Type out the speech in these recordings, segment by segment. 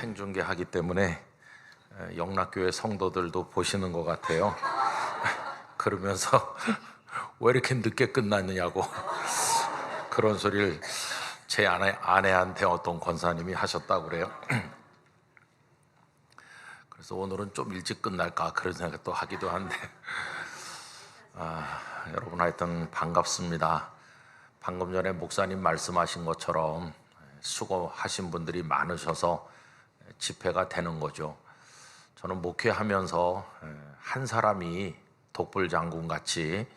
생중계하기 때문에 영락교회 성도들도 보시는 것 같아요. 그러면서 왜 이렇게 늦게 끝났느냐고 그런 소리를 제 아내한테 어떤 권사님이 하셨다고 그래요. 그래서 오늘은 좀 일찍 끝날까 그런 생각도 하기도 한데 여러분 하여튼 반갑습니다. 방금 전에 목사님 말씀하신 것처럼 수고하신 분들이 많으셔서 집회가 되는 거죠. 저는 목회하면서 한 사람이 독불장군 같이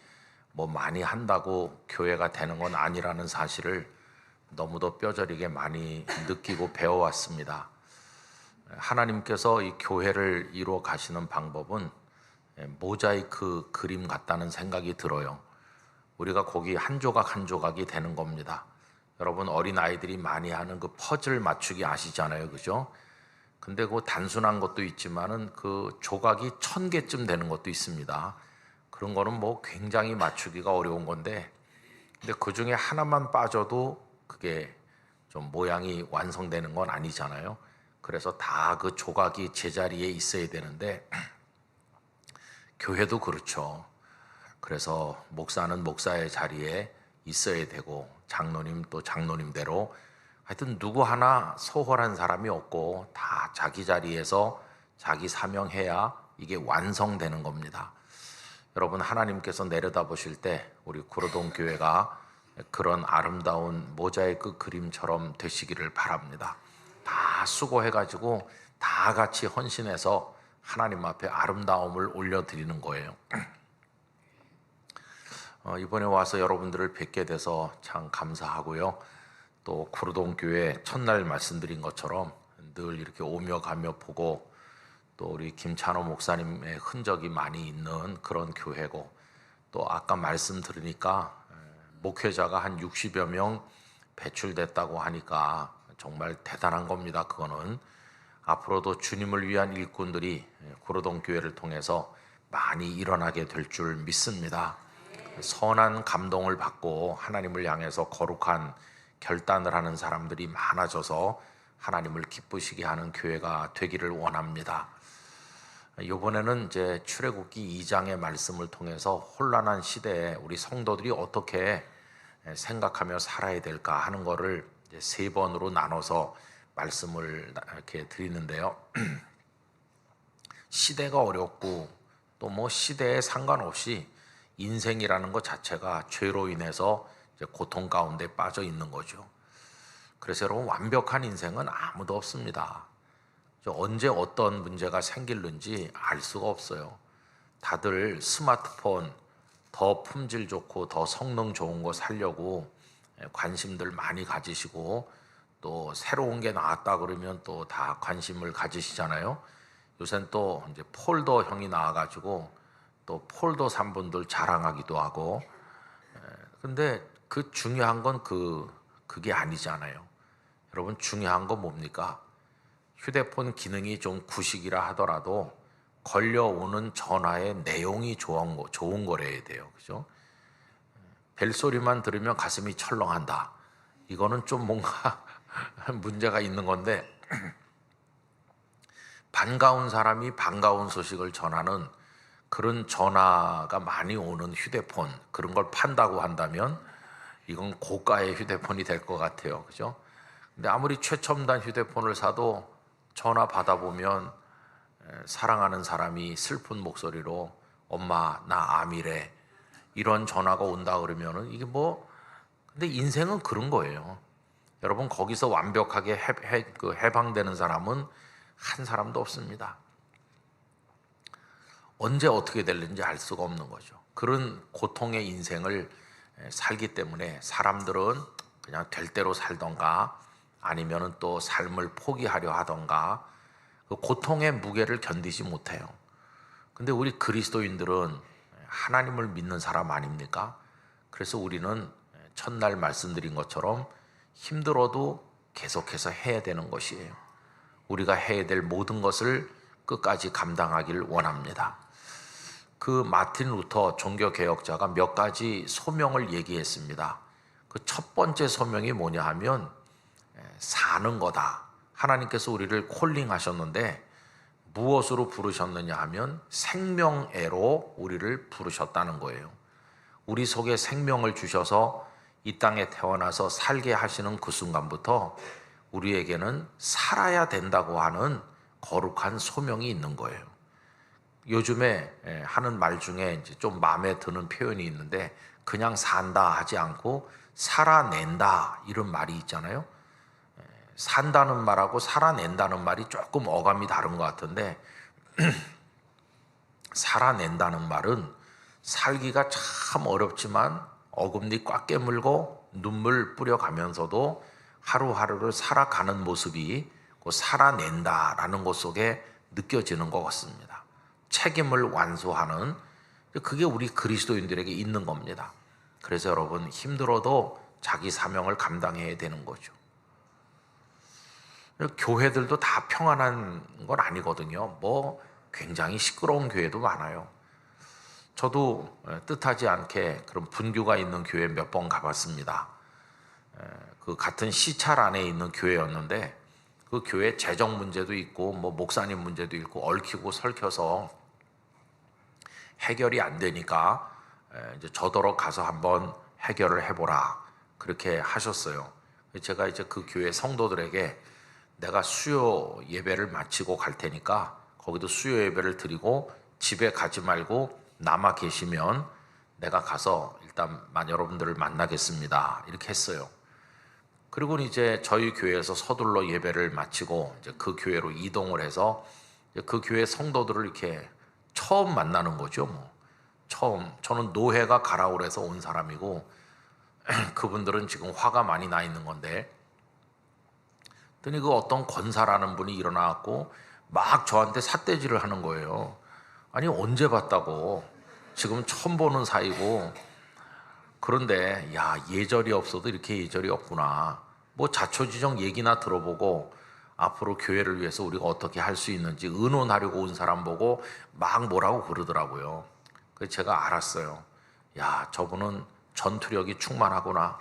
뭐 많이 한다고 교회가 되는 건 아니라는 사실을 너무도 뼈저리게 많이 느끼고 배워왔습니다. 하나님께서 이 교회를 이루어 가시는 방법은 모자이크 그림 같다는 생각이 들어요. 우리가 거기 한 조각 한 조각이 되는 겁니다. 여러분 어린 아이들이 많이 하는 그 퍼즐 맞추기 아시잖아요, 그죠? 근데 그 단순한 것도 있지만은 그 조각이 1000개쯤 되는 것도 있습니다. 그런 거는 뭐 굉장히 맞추기가 어려운 건데, 근데 그 중에 하나만 빠져도 그게 좀 모양이 완성되는 건 아니잖아요. 그래서 다 그 조각이 제자리에 있어야 되는데 교회도 그렇죠. 그래서 목사는 목사의 자리에 있어야 되고 장로님 또 장로님대로 하여튼 누구 하나 소홀한 사람이 없고 다 자기 자리에서 자기 사명해야 이게 완성되는 겁니다. 여러분 하나님께서 내려다보실 때 우리 구로동 교회가 그런 아름다운 모자이크 그림처럼 되시기를 바랍니다. 다 수고해가지고 다 같이 헌신해서 하나님 앞에 아름다움을 올려드리는 거예요. 이번에 와서 여러분들을 뵙게 돼서 참 감사하고요. 또 구로동 교회 첫날 말씀드린 것처럼 늘 이렇게 오며 가며 보고 또 우리 김찬호 목사님의 흔적이 많이 있는 그런 교회고, 또 아까 말씀 들으니까 목회자가 한 60여 명 배출됐다고 하니까 정말 대단한 겁니다. 그거는 앞으로도 주님을 위한 일꾼들이 구로동 교회를 통해서 많이 일어나게 될 줄 믿습니다. 선한 감동을 받고 하나님을 향해서 거룩한 결단을 하는 사람들이 많아져서 하나님을 기쁘시게 하는 교회가 되기를 원합니다. 이번에는 이제 출애굽기 2장의 말씀을 통해서 혼란한 시대에 우리 성도들이 어떻게 생각하며 살아야 될까 하는 거를 이제 3번으로 나눠서 말씀을 이렇게 드리는데요. 시대가 어렵고 또 뭐 시대에 상관없이 인생이라는 것 자체가 죄로 인해서 이제 고통 가운데 빠져 있는 거죠. 그래서 여러분 완벽한 인생은 아무도 없습니다. 언제 어떤 문제가 생길는지 알 수가 없어요. 다들 스마트폰 더 품질 좋고 더 성능 좋은 거 사려고 관심들 많이 가지시고, 또 새로운 게 나왔다 그러면 또 다 관심을 가지시잖아요. 요새는 또 이제 폴더형이 나와가지고 또 폴더 산 분들 자랑하기도 하고. 근데 그 중요한 건 그게 아니잖아요. 여러분 중요한 건 뭡니까? 휴대폰 기능이 좀 구식이라 하더라도 걸려오는 전화의 내용이 좋은 거래야 돼요. 그죠? 벨소리만 들으면 가슴이 철렁한다. 이거는 좀 뭔가 문제가 있는 건데, 반가운 사람이 반가운 소식을 전하는 그런 전화가 많이 오는 휴대폰, 그런 걸 판다고 한다면 이건 고가의 휴대폰이 될 것 같아요. 그죠? 근데 아무리 최첨단 휴대폰을 사도 전화 받아보면 사랑하는 사람이 슬픈 목소리로 엄마 나 암이래 이런 전화가 온다 그러면은 이게 뭐, 근데 인생은 그런 거예요. 여러분 거기서 완벽하게 해방되는 사람은 한 사람도 없습니다. 언제 어떻게 될는지 알 수가 없는 거죠. 그런 고통의 인생을 살기 때문에 사람들은 그냥 될 대로 살던가 아니면은 또 삶을 포기하려 하던가 그 고통의 무게를 견디지 못해요. 근데 우리 그리스도인들은 하나님을 믿는 사람 아닙니까? 그래서 우리는 첫날 말씀드린 것처럼 힘들어도 계속해서 해야 되는 것이에요. 우리가 해야 될 모든 것을 끝까지 감당하길 원합니다. 그 마틴 루터 종교개혁자가 몇 가지 소명을 얘기했습니다. 그 첫 번째 소명이 뭐냐 하면 사는 거다. 하나님께서 우리를 콜링하셨는데 무엇으로 부르셨느냐 하면 생명애로 우리를 부르셨다는 거예요. 우리 속에 생명을 주셔서 이 땅에 태어나서 살게 하시는 그 순간부터 우리에게는 살아야 된다고 하는 거룩한 소명이 있는 거예요. 요즘에 하는 말 중에 이제 좀 마음에 드는 표현이 있는데 그냥 산다 하지 않고 살아낸다 이런 말이 있잖아요. 산다는 말하고 살아낸다는 말이 조금 어감이 다른 것 같은데 살아낸다는 말은 살기가 참 어렵지만 어금니 꽉 깨물고 눈물 뿌려가면서도 하루하루를 살아가는 모습이 그 살아낸다라는 것 속에 느껴지는 것 같습니다. 책임을 완수하는 그게 우리 그리스도인들에게 있는 겁니다. 그래서 여러분 힘들어도 자기 사명을 감당해야 되는 거죠. 교회들도 다 평안한 건 아니거든요. 뭐 굉장히 시끄러운 교회도 많아요. 저도 뜻하지 않게 그런 분규가 있는 교회 몇 번 가봤습니다. 그 같은 시찰 안에 있는 교회였는데 그 교회 재정 문제도 있고 뭐 목사님 문제도 있고 얽히고 설켜서 해결이 안 되니까 이제 저더러 가서 한번 해결을 해보라 그렇게 하셨어요. 제가 이제 그 교회 성도들에게 내가 수요 예배를 마치고 갈 테니까 거기도 수요 예배를 드리고 집에 가지 말고 남아 계시면 내가 가서 일단 여러분들을 만나겠습니다 이렇게 했어요. 그리고 이제 저희 교회에서 서둘러 예배를 마치고 이제 그 교회로 이동을 해서 그 교회 성도들을 이렇게 처음 만나는 거죠. 뭐 처음 저는 노회가 가라 그래서 온 사람이고 그분들은 지금 화가 많이 나 있는 건데, 그랬더니 그 어떤 권사라는 분이 일어나갖고 막 저한테 삿대질을 하는 거예요. 아니 언제 봤다고, 지금 처음 보는 사이고, 그런데 야 예절이 없어도 이렇게 예절이 없구나. 뭐 자초지종 얘기나 들어보고 앞으로 교회를 위해서 우리가 어떻게 할 수 있는지 의논하려고 온 사람 보고 막 뭐라고 그러더라고요. 그래서 제가 알았어요. 야 저분은 전투력이 충만하구나.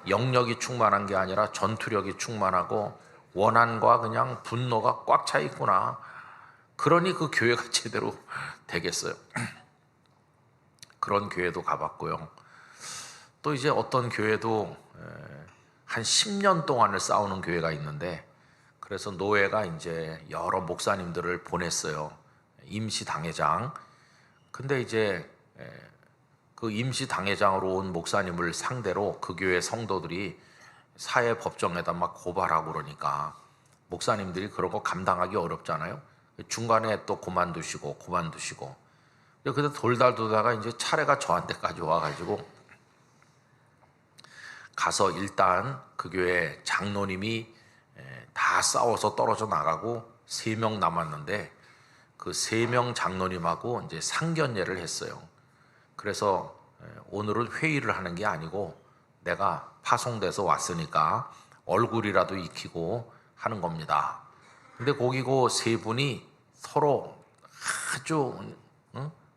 영력이 충만한 게 아니라 전투력이 충만하고 원한과 그냥 분노가 꽉 차 있구나. 그러니 그 교회가 제대로 되겠어요. 그런 교회도 가봤고요. 또 이제 어떤 교회도 한 10년 동안을 싸우는 교회가 있는데, 그래서 노회가 이제 여러 목사님들을 보냈어요. 임시 당회장. 근데 이제 그 임시 당회장으로 온 목사님을 상대로 그 교회 성도들이 사회법정에다 막 고발하고 그러니까 목사님들이 그런 거 감당하기 어렵잖아요. 중간에 또 그만두시고. 그래서 돌다가 이제 차례가 저한테까지 와가지고 가서 일단 그 교회 장로님이 다 싸워서 떨어져 나가고 3명 남았는데 그 3명 장로님하고 이제 상견례를 했어요. 그래서 오늘은 회의를 하는 게 아니고 내가 파송돼서 왔으니까 얼굴이라도 익히고 하는 겁니다. 근데 거기고 3분이 서로 아주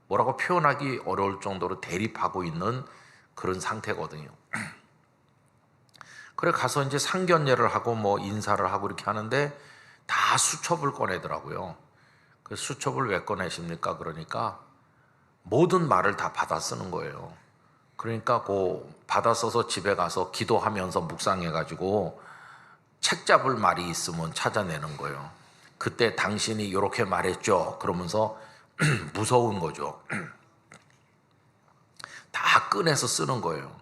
뭐라고 표현하기 어려울 정도로 대립하고 있는 그런 상태거든요. 그래 가서 이제 상견례를 하고 뭐 인사를 하고 이렇게 하는데 다 수첩을 꺼내더라고요. 그 수첩을 왜 꺼내십니까? 그러니까 모든 말을 다 받아 쓰는 거예요. 그러니까 그 받아 써서 집에 가서 기도하면서 묵상해가지고 책 잡을 말이 있으면 찾아내는 거예요. 그때 당신이 이렇게 말했죠. 그러면서 무서운 거죠. 다 꺼내서 쓰는 거예요.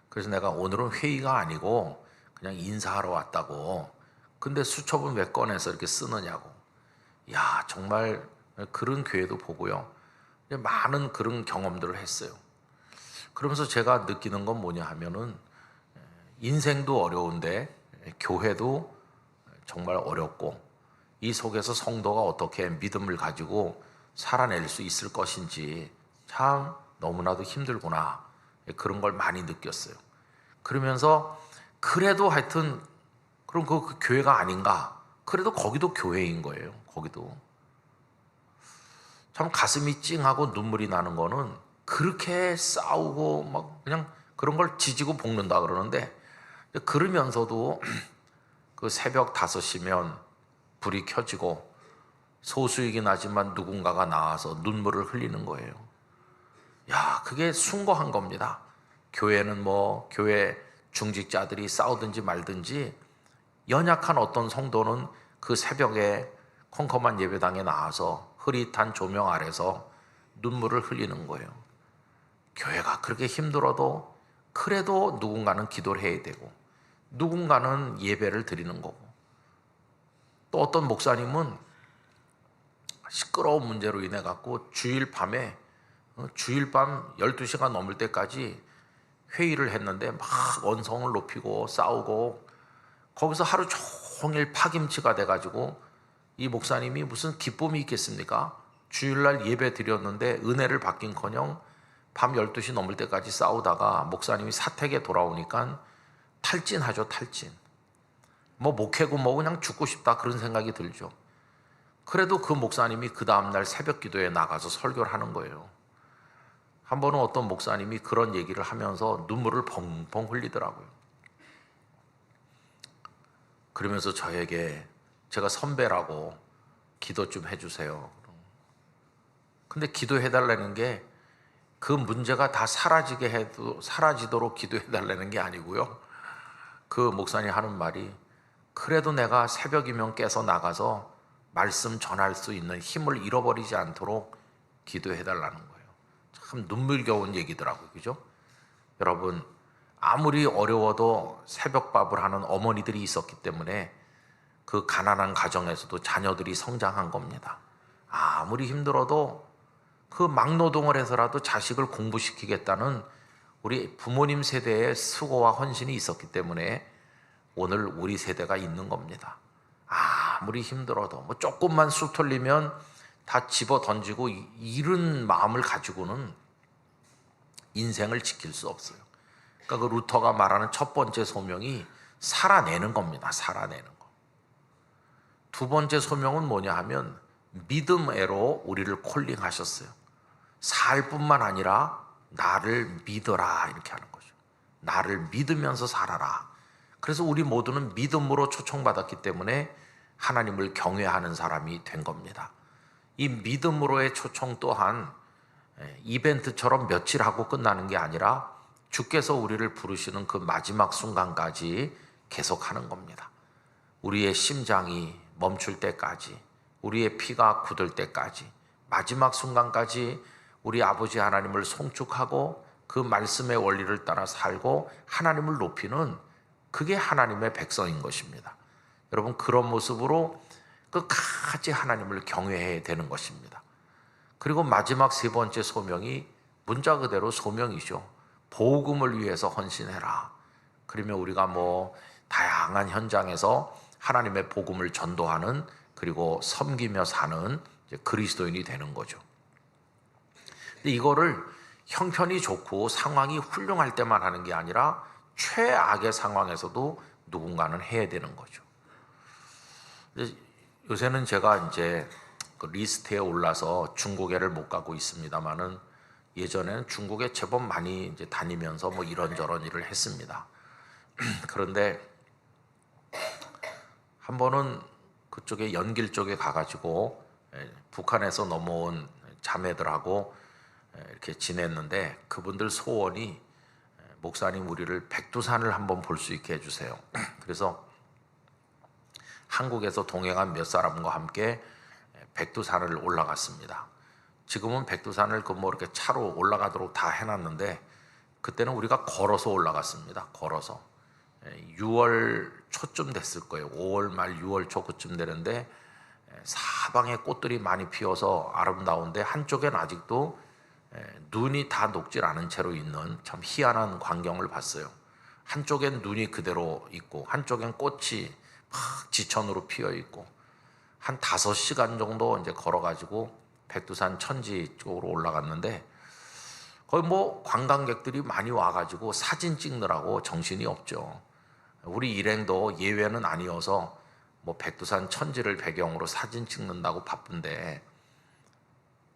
그래서 내가 오늘은 회의가 아니고 그냥 인사하러 왔다고. 근데 수첩은 왜 꺼내서 이렇게 쓰느냐고. 야 정말 그런 교회도 보고요. 많은 그런 경험들을 했어요. 그러면서 제가 느끼는 건 뭐냐 하면은 인생도 어려운데 교회도 정말 어렵고 이 속에서 성도가 어떻게 믿음을 가지고 살아낼 수 있을 것인지 참 너무나도 힘들구나. 그런 걸 많이 느꼈어요. 그러면서 그래도 하여튼 그럼 그 교회가 아닌가? 그래도 거기도 교회인 거예요. 거기도. 참 가슴이 찡하고 눈물이 나는 거는 그렇게 싸우고 막 그냥 그런 걸 지지고 볶는다 그러는데, 그러면서도 그 새벽 5시면 불이 켜지고 소수이긴 하지만 누군가가 나와서 눈물을 흘리는 거예요. 야, 그게 숭고한 겁니다. 교회는 뭐 교회 중직자들이 싸우든지 말든지 연약한 어떤 성도는 그 새벽에 컴컴한 예배당에 나와서 흐릿한 조명 아래서 눈물을 흘리는 거예요. 교회가 그렇게 힘들어도 그래도 누군가는 기도를 해야 되고 누군가는 예배를 드리는 거고, 또 어떤 목사님은 시끄러운 문제로 인해 갖고 주일 밤 12시가 넘을 때까지 회의를 했는데 막 언성을 높이고 싸우고 거기서 하루 종일 파김치가 돼가지고 이 목사님이 무슨 기쁨이 있겠습니까? 주일날 예배 드렸는데 은혜를 받긴커녕 밤 12시 넘을 때까지 싸우다가 목사님이 사택에 돌아오니까 탈진하죠, 탈진. 뭐 목회고 뭐 그냥 죽고 싶다 그런 생각이 들죠. 그래도 그 목사님이 그 다음날 새벽 기도에 나가서 설교를 하는 거예요. 한 번은 어떤 목사님이 그런 얘기를 하면서 눈물을 펑펑 흘리더라고요. 그러면서 저에게 제가 선배라고 기도 좀 해주세요. 근데 기도해달라는 게 그 문제가 다 사라지도록 기도해달라는 게 아니고요. 그 목사님 하는 말이 그래도 내가 새벽이면 깨서 나가서 말씀 전할 수 있는 힘을 잃어버리지 않도록 기도해달라는 거예요. 참 눈물겨운 얘기더라고요. 그죠? 여러분, 아무리 어려워도 새벽밥을 하는 어머니들이 있었기 때문에 그 가난한 가정에서도 자녀들이 성장한 겁니다. 아무리 힘들어도 그 막노동을 해서라도 자식을 공부시키겠다는 우리 부모님 세대의 수고와 헌신이 있었기 때문에 오늘 우리 세대가 있는 겁니다. 아무리 힘들어도 뭐 조금만 쑥 털리면 다 집어 던지고 이런 마음을 가지고는 인생을 지킬 수 없어요. 그러니까 그 루터가 말하는 첫 번째 소명이 살아내는 겁니다. 살아내는 거. 두 번째 소명은 뭐냐 하면 믿음으로 우리를 콜링하셨어요. 살 뿐만 아니라 나를 믿어라 이렇게 하는 거죠. 나를 믿으면서 살아라. 그래서 우리 모두는 믿음으로 초청받았기 때문에 하나님을 경외하는 사람이 된 겁니다. 이 믿음으로의 초청 또한 이벤트처럼 며칠 하고 끝나는 게 아니라 주께서 우리를 부르시는 그 마지막 순간까지 계속하는 겁니다. 우리의 심장이 멈출 때까지, 우리의 피가 굳을 때까지, 마지막 순간까지 우리 아버지 하나님을 송축하고 그 말씀의 원리를 따라 살고 하나님을 높이는, 그게 하나님의 백성인 것입니다. 여러분, 그런 모습으로 끝까지 하나님을 경외해야 되는 것입니다. 그리고 마지막 세 번째 소명이 문자 그대로 소명이죠. 복음을 위해서 헌신해라. 그러면 우리가 뭐 다양한 현장에서 하나님의 복음을 전도하는, 그리고 섬기며 사는 그리스도인이 되는 거죠. 근데 이거를 형편이 좋고 상황이 훌륭할 때만 하는 게 아니라 최악의 상황에서도 누군가는 해야 되는 거죠. 요새는 제가 이제 그 리스트에 올라서 중국에를 못 가고 있습니다만은 예전에는 중국에 제법 많이 이제 다니면서 뭐 이런저런 일을 했습니다. 그런데 한 번은 그쪽에 연길 쪽에 가가지고 북한에서 넘어온 자매들하고 이렇게 지냈는데 그분들 소원이 목사님 우리를 백두산을 한번 볼 수 있게 해주세요. 그래서 한국에서 동행한 몇 사람과 함께 백두산을 올라갔습니다. 지금은 백두산을 그 뭐 이렇게 차로 올라가도록 다 해놨는데 그때는 우리가 걸어서 올라갔습니다. 걸어서 6월 초쯤 됐을 거예요. 5월 말 6월 초 그쯤 되는데 사방에 꽃들이 많이 피어서 아름다운데 한쪽엔 아직도 눈이 다 녹질 않은 채로 있는 참 희한한 광경을 봤어요. 한쪽엔 눈이 그대로 있고 한쪽엔 꽃이 막 지천으로 피어 있고 한 5시간 정도 이제 걸어가지고 백두산 천지 쪽으로 올라갔는데 거기 뭐 관광객들이 많이 와가지고 사진 찍느라고 정신이 없죠. 우리 일행도 예외는 아니어서 뭐 백두산 천지를 배경으로 사진 찍는다고 바쁜데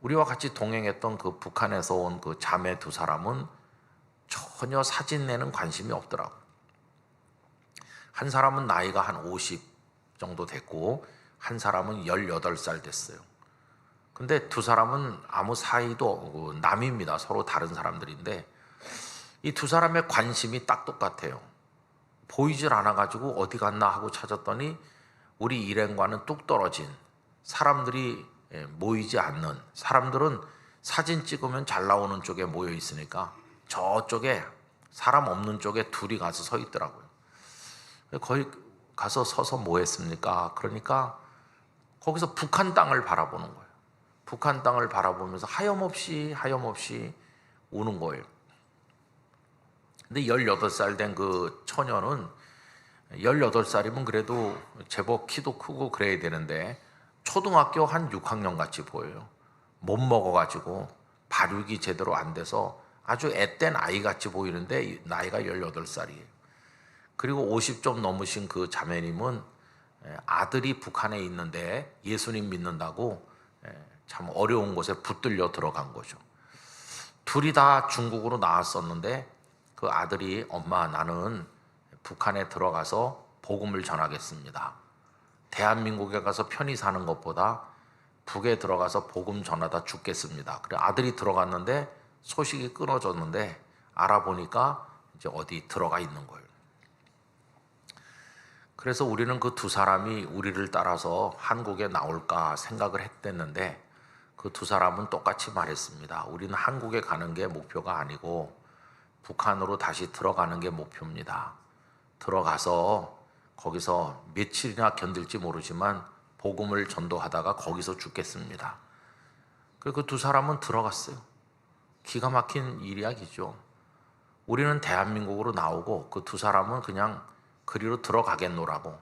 우리와 같이 동행했던 그 북한에서 온 그 자매 두 사람은 전혀 사진에는 관심이 없더라고. 한 사람은 나이가 한 50 정도 됐고 한 사람은 18살 됐어요. 근데 두 사람은 아무 사이도 남입니다. 서로 다른 사람들인데 이 두 사람의 관심이 딱 똑같아요. 보이질 않아가지고 어디 갔나 하고 찾았더니 우리 일행과는 뚝 떨어진 사람들이 모이지 않는, 사람들은 사진 찍으면 잘 나오는 쪽에 모여 있으니까 저쪽에 사람 없는 쪽에 둘이 가서 서 있더라고요. 거기 가서 서서 뭐 했습니까? 그러니까 거기서 북한 땅을 바라보는 거예요. 북한 땅을 바라보면서 하염없이 우는 거예요. 근데 18살 된 그 처녀는 18살이면 그래도 제법 키도 크고 그래야 되는데 초등학교 한 6학년 같이 보여요. 못 먹어가지고 발육이 제대로 안 돼서 아주 앳된 아이 같이 보이는데 나이가 18살이에요. 그리고 50 좀 넘으신 그 자매님은 아들이 북한에 있는데 예수님 믿는다고 참 어려운 곳에 붙들려 들어간 거죠. 둘이 다 중국으로 나왔었는데 그 아들이 엄마 나는 북한에 들어가서 복음을 전하겠습니다. 대한민국에 가서 편히 사는 것보다 북에 들어가서 복음 전하다 죽겠습니다. 그래 아들이 들어갔는데 소식이 끊어졌는데 알아보니까 이제 어디 들어가 있는 거예요. 그래서 우리는 그 두 사람이 우리를 따라서 한국에 나올까 생각을 했댔는데 그 두 사람은 똑같이 말했습니다. 우리는 한국에 가는 게 목표가 아니고 북한으로 다시 들어가는 게 목표입니다. 들어가서 거기서 며칠이나 견딜지 모르지만 복음을 전도하다가 거기서 죽겠습니다. 그리고 그 두 사람은 들어갔어요. 기가 막힌 일이야기죠. 우리는 대한민국으로 나오고 그 두 사람은 그냥 그리로 들어가겠노라고.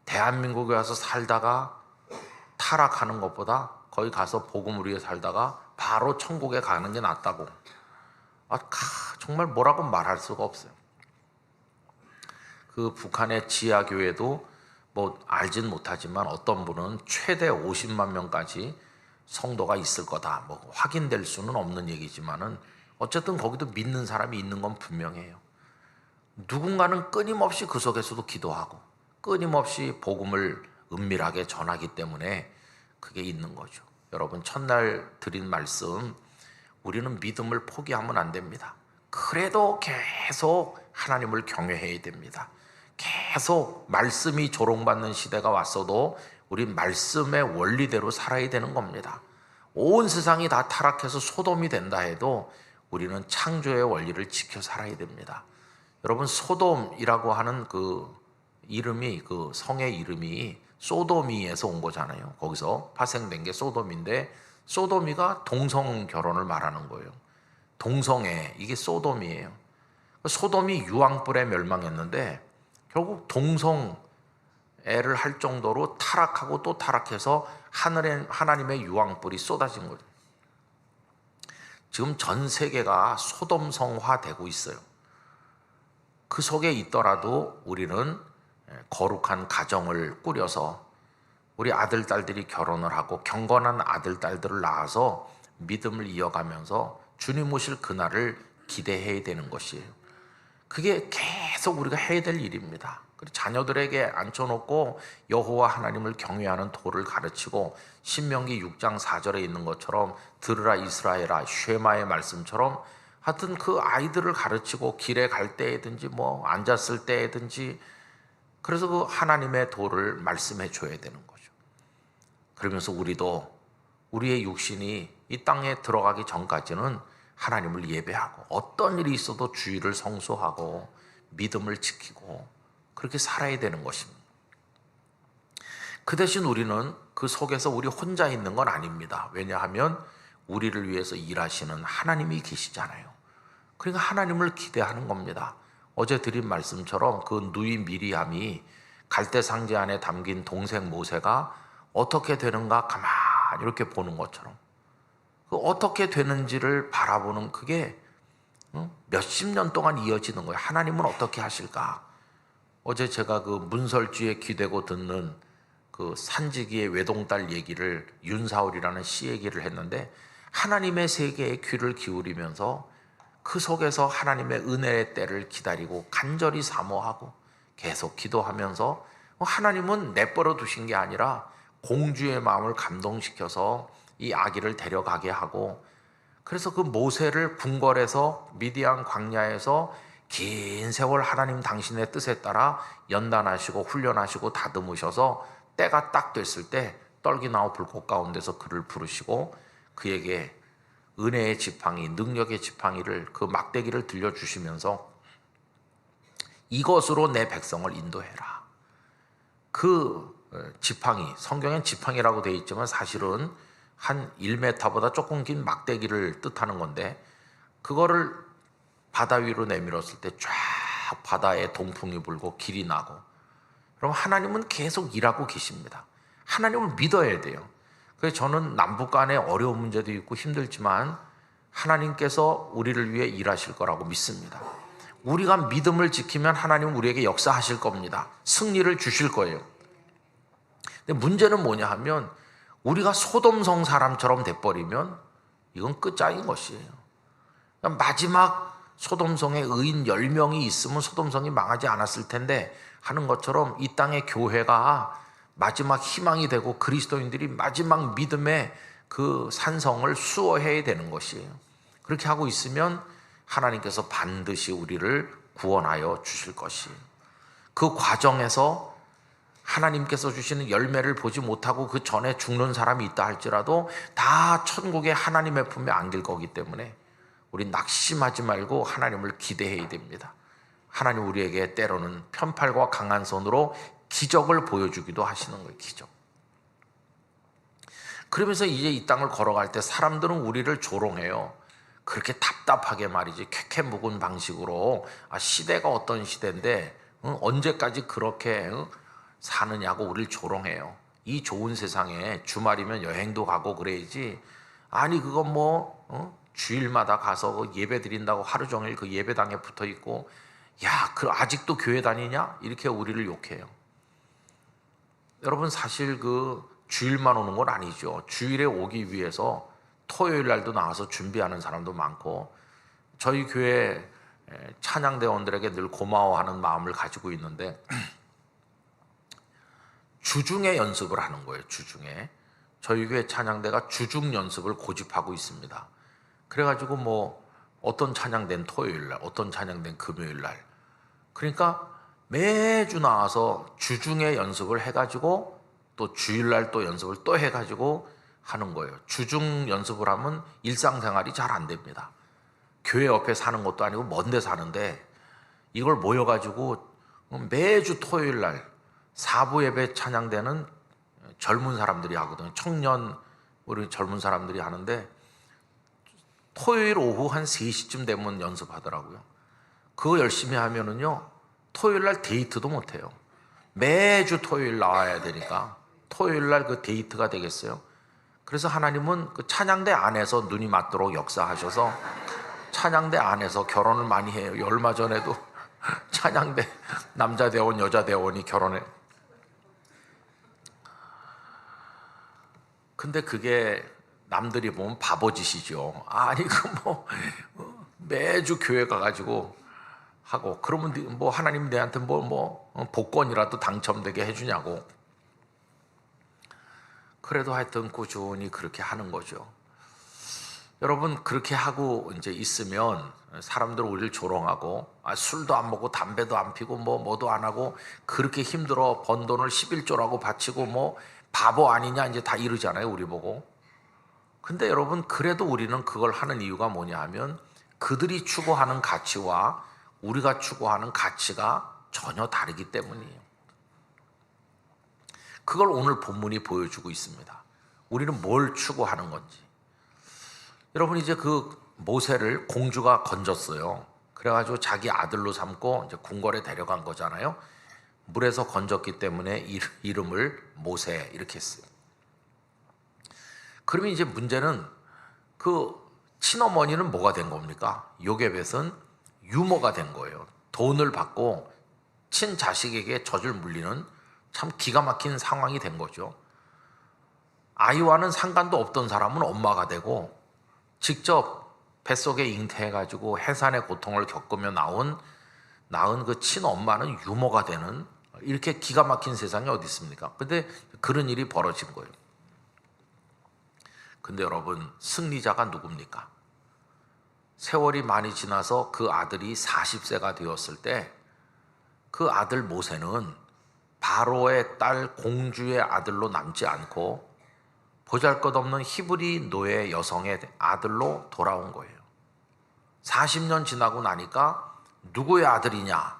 대한민국에 와서 살다가 타락하는 것보다 거기 가서 복음을 위해 살다가 바로 천국에 가는 게 낫다고. 정말 뭐라고 말할 수가 없어요. 그 북한의 지하교회도 뭐 알진 못하지만 어떤 분은 최대 50만 명까지 성도가 있을 거다. 뭐 확인될 수는 없는 얘기지만은 어쨌든 거기도 믿는 사람이 있는 건 분명해요. 누군가는 끊임없이 그 속에서도 기도하고 끊임없이 복음을 은밀하게 전하기 때문에 그게 있는 거죠. 여러분 첫날 드린 말씀, 우리는 믿음을 포기하면 안 됩니다. 그래도 계속 하나님을 경외해야 됩니다. 계속 말씀이 조롱받는 시대가 왔어도 우리 말씀의 원리대로 살아야 되는 겁니다. 온 세상이 다 타락해서 소돔이 된다 해도 우리는 창조의 원리를 지켜 살아야 됩니다. 여러분 소돔이라고 하는 그 이름이, 그 성의 이름이 소도미에서 온 거잖아요. 거기서 파생된 게 소돔인데 소도미가 동성 결혼을 말하는 거예요. 동성애, 이게 소돔이에요. 소돔이 유황불에 멸망했는데 결국 동성애를 할 정도로 타락하고 또 타락해서 하늘에 하나님의 유황불이 쏟아진 거죠. 지금 전 세계가 소돔성화되고 있어요. 그 속에 있더라도 우리는 거룩한 가정을 꾸려서 우리 아들, 딸들이 결혼을 하고 경건한 아들, 딸들을 낳아서 믿음을 이어가면서 주님 오실 그날을 기대해야 되는 것이에요. 그게 계속 우리가 해야 될 일입니다. 그리고 자녀들에게 앉혀놓고 여호와 하나님을 경외하는 도를 가르치고 신명기 6장 4절에 있는 것처럼 들으라 이스라엘아 쉐마의 말씀처럼 하여튼 그 아이들을 가르치고 길에 갈 때든지 뭐 앉았을 때든지 그래서 그 하나님의 도를 말씀해 줘야 되는 거죠. 그러면서 우리도 우리의 육신이 이 땅에 들어가기 전까지는 하나님을 예배하고 어떤 일이 있어도 주의를 성소하고 믿음을 지키고 그렇게 살아야 되는 것입니다. 그 대신 우리는 그 속에서 우리 혼자 있는 건 아닙니다. 왜냐하면 우리를 위해서 일하시는 하나님이 계시잖아요. 그러니까 하나님을 기대하는 겁니다. 어제 드린 말씀처럼 그 누이 미리암이 갈대 상자 안에 담긴 동생 모세가 어떻게 되는가 가만히 이렇게 보는 것처럼 그 어떻게 되는지를 바라보는 그게 몇십 년 동안 이어지는 거예요. 하나님은 어떻게 하실까? 어제 제가 그 문설주에 기대고 듣는 그 산지기의 외동딸 얘기를 윤사울이라는 시 얘기를 했는데 하나님의 세계에 귀를 기울이면서 그 속에서 하나님의 은혜의 때를 기다리고 간절히 사모하고 계속 기도하면서 하나님은 내버려 두신 게 아니라 공주의 마음을 감동시켜서 이 아기를 데려가게 하고, 그래서 그 모세를 궁궐에서 미디안 광야에서 긴 세월 하나님 당신의 뜻에 따라 연단하시고 훈련하시고 다듬으셔서 때가 딱 됐을 때 떨기 나무 불꽃 가운데서 그를 부르시고 그에게 은혜의 지팡이, 능력의 지팡이를, 그 막대기를 들려주시면서 이것으로 내 백성을 인도해라. 그 지팡이, 성경엔 지팡이라고 되어 있지만 사실은 한 1m보다 조금 긴 막대기를 뜻하는 건데, 그거를 바다 위로 내밀었을 때 쫙 바다에 동풍이 불고 길이 나고, 그럼 하나님은 계속 일하고 계십니다. 하나님을 믿어야 돼요. 그래서 저는 남북 간에 어려운 문제도 있고 힘들지만 하나님께서 우리를 위해 일하실 거라고 믿습니다. 우리가 믿음을 지키면 하나님은 우리에게 역사하실 겁니다. 승리를 주실 거예요. 근데 문제는 뭐냐 하면, 우리가 소돔성 사람처럼 돼버리면 이건 끝장인 것이에요. 마지막 소돔성에 의인 10명이 있으면 소돔성이 망하지 않았을 텐데 하는 것처럼 이 땅의 교회가 마지막 희망이 되고 그리스도인들이 마지막 믿음의 그 산성을 수호해야 되는 것이에요. 그렇게 하고 있으면 하나님께서 반드시 우리를 구원하여 주실 것이에요. 그 과정에서 하나님께서 주시는 열매를 보지 못하고 그 전에 죽는 사람이 있다 할지라도 다 천국의 하나님의 품에 안길 거기 때문에 우리 낙심하지 말고 하나님을 기대해야 됩니다. 하나님 우리에게 때로는 편팔과 강한 손으로 기적을 보여주기도 하시는 거예요. 기적. 그러면서 이제 이 땅을 걸어갈 때 사람들은 우리를 조롱해요. 그렇게 답답하게 말이지, 쾌쾌 묵은 방식으로, 시대가 어떤 시대인데 언제까지 그렇게 사느냐고 우리를 조롱해요. 이 좋은 세상에 주말이면 여행도 가고 그래야지, 아니 그건 주일마다 가서 예배 드린다고 하루 종일 그 예배당에 붙어 있고, 야, 아직도 교회 다니냐? 이렇게 우리를 욕해요. 여러분, 사실 그 주일만 오는 건 아니죠. 주일에 오기 위해서 토요일 날도 나와서 준비하는 사람도 많고, 저희 교회 찬양대원들에게 늘 고마워하는 마음을 가지고 있는데 주중에 연습을 하는 거예요. 주중에. 저희 교회 찬양대가 주중 연습을 고집하고 있습니다. 그래가지고 어떤 찬양대는 토요일 날, 어떤 찬양대는 금요일 날, 그러니까 매주 나와서 주중에 연습을 해가지고 또 주일날 또 연습을 또 해가지고 하는 거예요. 주중 연습을 하면 일상생활이 잘 안 됩니다. 교회 옆에 사는 것도 아니고 먼 데 사는데 이걸 모여가지고 매주 토요일날 사부 예배 찬양대는 젊은 사람들이 하거든요. 청년, 우리 젊은 사람들이 하는데 토요일 오후 한 3시쯤 되면 연습하더라고요. 그거 열심히 하면은요, 토요일 날 데이트도 못 해요. 매주 토요일 나와야 되니까 토요일 날 그 데이트가 되겠어요. 그래서 하나님은 그 찬양대 안에서 눈이 맞도록 역사하셔서 찬양대 안에서 결혼을 많이 해요. 얼마 전에도 찬양대 남자 대원, 여자 대원이 결혼해. 근데 그게 남들이 보면 바보짓이죠. 아니 매주 교회 가가지고 하고, 그러면 하나님 내한테 복권이라도 당첨되게 해주냐고. 그래도 하여튼 꾸준히 그렇게 하는 거죠. 여러분, 그렇게 하고 이제 있으면 사람들 우리를 조롱하고, 술도 안 먹고 담배도 안 피고 뭐도 안 하고 그렇게 힘들어 번 돈을 11조라고 바치고 바보 아니냐 이제 다 이러잖아요, 우리 보고. 근데 여러분, 그래도 우리는 그걸 하는 이유가 뭐냐 하면 그들이 추구하는 가치와 우리가 추구하는 가치가 전혀 다르기 때문이에요. 그걸 오늘 본문이 보여주고 있습니다. 우리는 뭘 추구하는 건지. 여러분, 이제 그 모세를 공주가 건졌어요. 그래가지고 자기 아들로 삼고 이제 궁궐에 데려간 거잖아요. 물에서 건졌기 때문에 이름을 모세 이렇게 했어요. 그러면 이제 문제는 그 친어머니는 뭐가 된 겁니까? 요게벳은 유모가 된 거예요. 돈을 받고 친자식에게 젖을 물리는 참 기가 막힌 상황이 된 거죠. 아이와는 상관도 없던 사람은 엄마가 되고, 직접 뱃속에 잉태해가지고 해산의 고통을 겪으며 낳은 그 친엄마는 유모가 되는 이렇게 기가 막힌 세상이 어디 있습니까? 근데 그런 일이 벌어진 거예요. 근데 여러분, 승리자가 누굽니까? 세월이 많이 지나서 그 아들이 40세가 되었을 때 그 아들 모세는 바로의 딸 공주의 아들로 남지 않고 보잘것없는 히브리 노예 여성의 아들로 돌아온 거예요. 40년 지나고 나니까 누구의 아들이냐?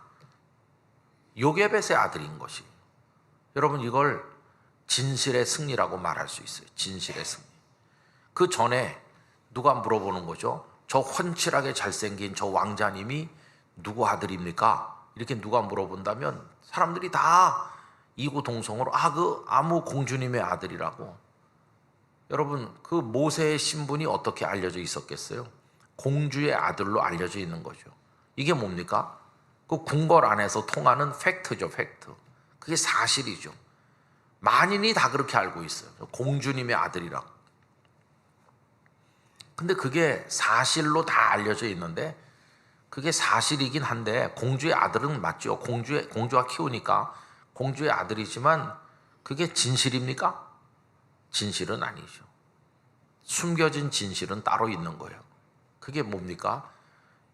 요게벳의 아들인 것이. 여러분, 이걸 진실의 승리라고 말할 수 있어요. 진실의 승리. 그 전에 누가 물어보는 거죠? 저 훤칠하게 잘생긴 저 왕자님이 누구 아들입니까? 이렇게 누가 물어본다면 사람들이 다 이구동성으로 그 아무 공주님의 아들이라고. 여러분, 그 모세의 신분이 어떻게 알려져 있었겠어요? 공주의 아들로 알려져 있는 거죠. 이게 뭡니까? 그 궁궐 안에서 통하는 팩트죠, 팩트. 그게 사실이죠. 만인이 다 그렇게 알고 있어요. 공주님의 아들이라고. 근데 그게 사실로 다 알려져 있는데 그게 사실이긴 한데 공주의 아들은 맞죠. 공주가 키우니까 공주의 아들이지만 그게 진실입니까? 진실은 아니죠. 숨겨진 진실은 따로 있는 거예요. 그게 뭡니까?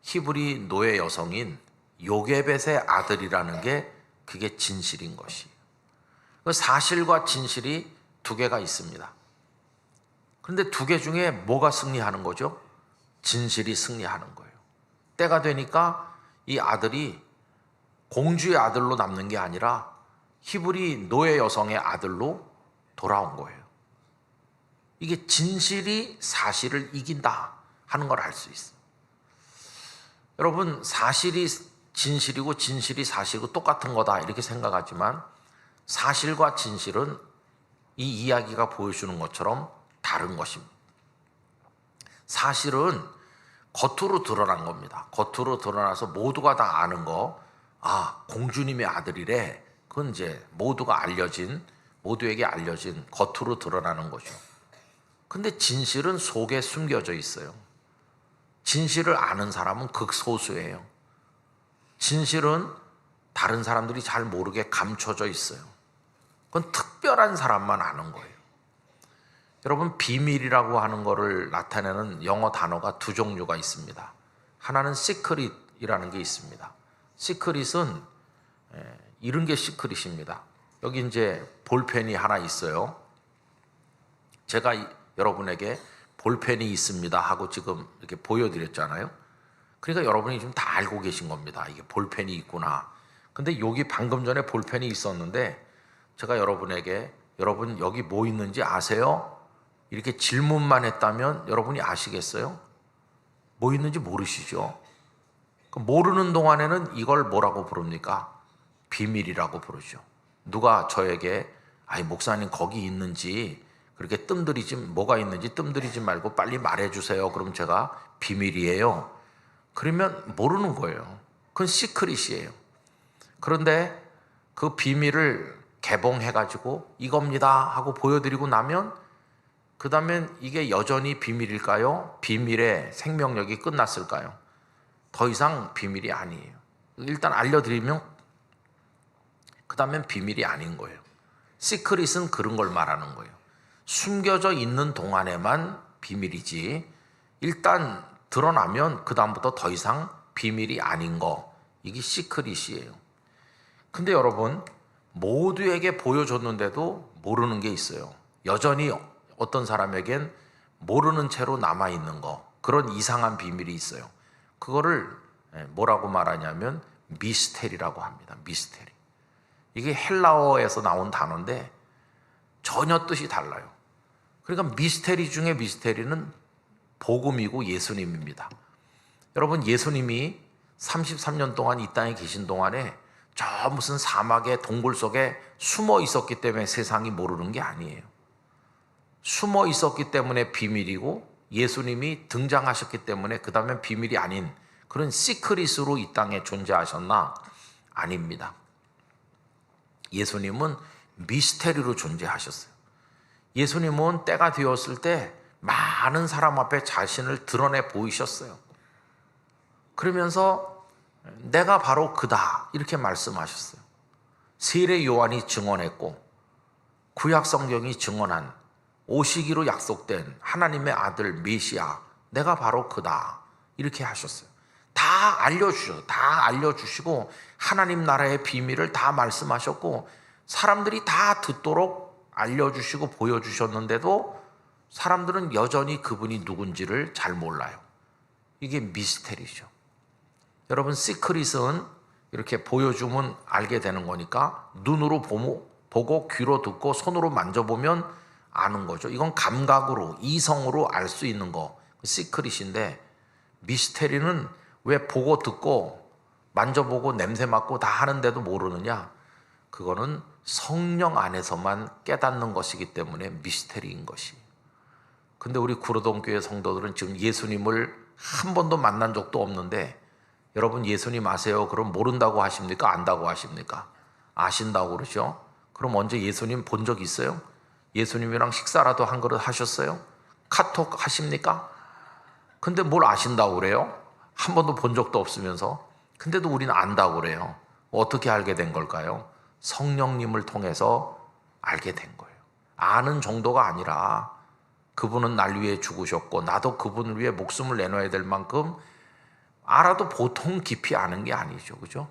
히브리 노예 여성인 요게벳의 아들이라는 게 그게 진실인 것이에요. 그 사실과 진실이 두 개가 있습니다. 그런데 두 개 중에 뭐가 승리하는 거죠? 진실이 승리하는 거예요. 때가 되니까 이 아들이 공주의 아들로 남는 게 아니라 히브리 노예 여성의 아들로 돌아온 거예요. 이게 진실이 사실을 이긴다 하는 걸 알 수 있어요. 여러분, 사실이 진실이고 진실이 사실이고 똑같은 거다 이렇게 생각하지만 사실과 진실은 이 이야기가 보여주는 것처럼 다른 것입니다. 사실은 겉으로 드러난 겁니다. 겉으로 드러나서 모두가 다 아는 거, 공주님의 아들이래. 그건 이제 모두에게 알려진 겉으로 드러나는 거죠. 근데 진실은 속에 숨겨져 있어요. 진실을 아는 사람은 극소수예요. 진실은 다른 사람들이 잘 모르게 감춰져 있어요. 그건 특별한 사람만 아는 거예요. 여러분, 비밀이라고 하는 거를 나타내는 영어 단어가 두 종류가 있습니다. 하나는 시크릿이라는 게 있습니다. 시크릿은 이런 게 시크릿입니다. 여기 이제 볼펜이 하나 있어요. 제가 여러분에게 볼펜이 있습니다 하고 지금 이렇게 보여드렸잖아요. 그러니까 여러분이 좀 다 알고 계신 겁니다. 이게 볼펜이 있구나. 근데 여기 방금 전에 볼펜이 있었는데 제가 여러분에게 여러분 여기 뭐 있는지 아세요? 이렇게 질문만 했다면 여러분이 아시겠어요? 뭐 있는지 모르시죠? 모르는 동안에는 이걸 뭐라고 부릅니까? 비밀이라고 부르죠. 누가 저에게 목사님 거기 있는지 그렇게 뭐가 있는지 뜸들이지 말고 빨리 말해주세요. 그럼 제가 비밀이에요. 그러면 모르는 거예요. 그건 시크릿이에요. 그런데 그 비밀을 개봉해가지고 이겁니다 하고 보여드리고 나면 그 다음엔 이게 여전히 비밀일까요? 비밀의 생명력이 끝났을까요? 더 이상 비밀이 아니에요. 일단 알려드리면 그 다음엔 비밀이 아닌 거예요. 시크릿은 그런 걸 말하는 거예요. 숨겨져 있는 동안에만 비밀이지 일단 드러나면 그 다음부터 더 이상 비밀이 아닌 거, 이게 시크릿이에요. 근데 여러분, 모두에게 보여줬는데도 모르는 게 있어요. 여전히 어떤 사람에겐 모르는 채로 남아있는 거, 그런 이상한 비밀이 있어요. 그거를 뭐라고 말하냐면 미스테리라고 합니다. 미스테리. 이게 헬라어에서 나온 단어인데 전혀 뜻이 달라요. 그러니까 미스테리 중에 미스테리는 복음이고 예수님입니다. 여러분, 예수님이 33년 동안 이 땅에 계신 동안에 저 무슨 사막의 동굴 속에 숨어 있었기 때문에 세상이 모르는 게 아니에요. 숨어 있었기 때문에 비밀이고 예수님이 등장하셨기 때문에 그 다음엔 비밀이 아닌 그런 시크릿으로 이 땅에 존재하셨나? 아닙니다. 예수님은 미스테리로 존재하셨어요. 예수님은 때가 되었을 때 많은 사람 앞에 자신을 드러내 보이셨어요. 그러면서 내가 바로 그다 이렇게 말씀하셨어요. 세례 요한이 증언했고 구약 성경이 증언한 오시기로 약속된 하나님의 아들 메시아, 내가 바로 그다, 이렇게 하셨어요. 다 알려주셔서, 다 알려주시고 하나님 나라의 비밀을 다 말씀하셨고 사람들이 다 듣도록 알려주시고 보여주셨는데도 사람들은 여전히 그분이 누군지를 잘 몰라요. 이게 미스테리죠. 여러분, 시크릿은 이렇게 보여주면 알게 되는 거니까 눈으로 보고 귀로 듣고 손으로 만져보면 아는 거죠. 이건 감각으로, 이성으로 알 수 있는 거, 시크릿인데, 미스테리는 왜 보고 듣고 만져보고 냄새 맡고 다 하는데도 모르느냐? 그거는 성령 안에서만 깨닫는 것이기 때문에 미스테리인 것이. 근데 우리 구로동교회 성도들은 지금 예수님을 한 번도 만난 적도 없는데, 여러분 예수님 아세요? 그럼 모른다고 하십니까? 안다고 하십니까? 아신다고 그러죠? 그럼 언제 예수님 본 적 있어요? 예수님이랑 식사라도 한 그릇 하셨어요? 카톡 하십니까? 근데 뭘 아신다고 그래요? 한 번도 본 적도 없으면서. 근데도 우리는 안다고 그래요. 어떻게 알게 된 걸까요? 성령님을 통해서 알게 된 거예요. 아는 정도가 아니라 그분은 날 위해 죽으셨고 나도 그분을 위해 목숨을 내놔야 될 만큼 알아도 보통 깊이 아는 게 아니죠. 그죠?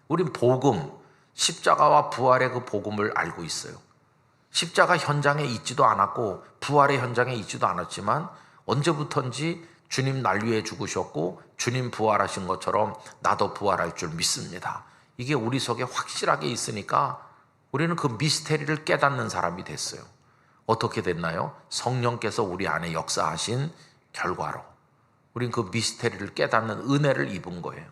우린 복음, 십자가와 부활의 그 복음을 알고 있어요. 십자가 현장에 있지도 않았고 부활의 현장에 있지도 않았지만 언제부턴지 주님 날 위해 죽으셨고 주님 부활하신 것처럼 나도 부활할 줄 믿습니다. 이게 우리 속에 확실하게 있으니까 우리는 그 미스테리를 깨닫는 사람이 됐어요. 어떻게 됐나요? 성령께서 우리 안에 역사하신 결과로 우린 그 미스테리를 깨닫는 은혜를 입은 거예요.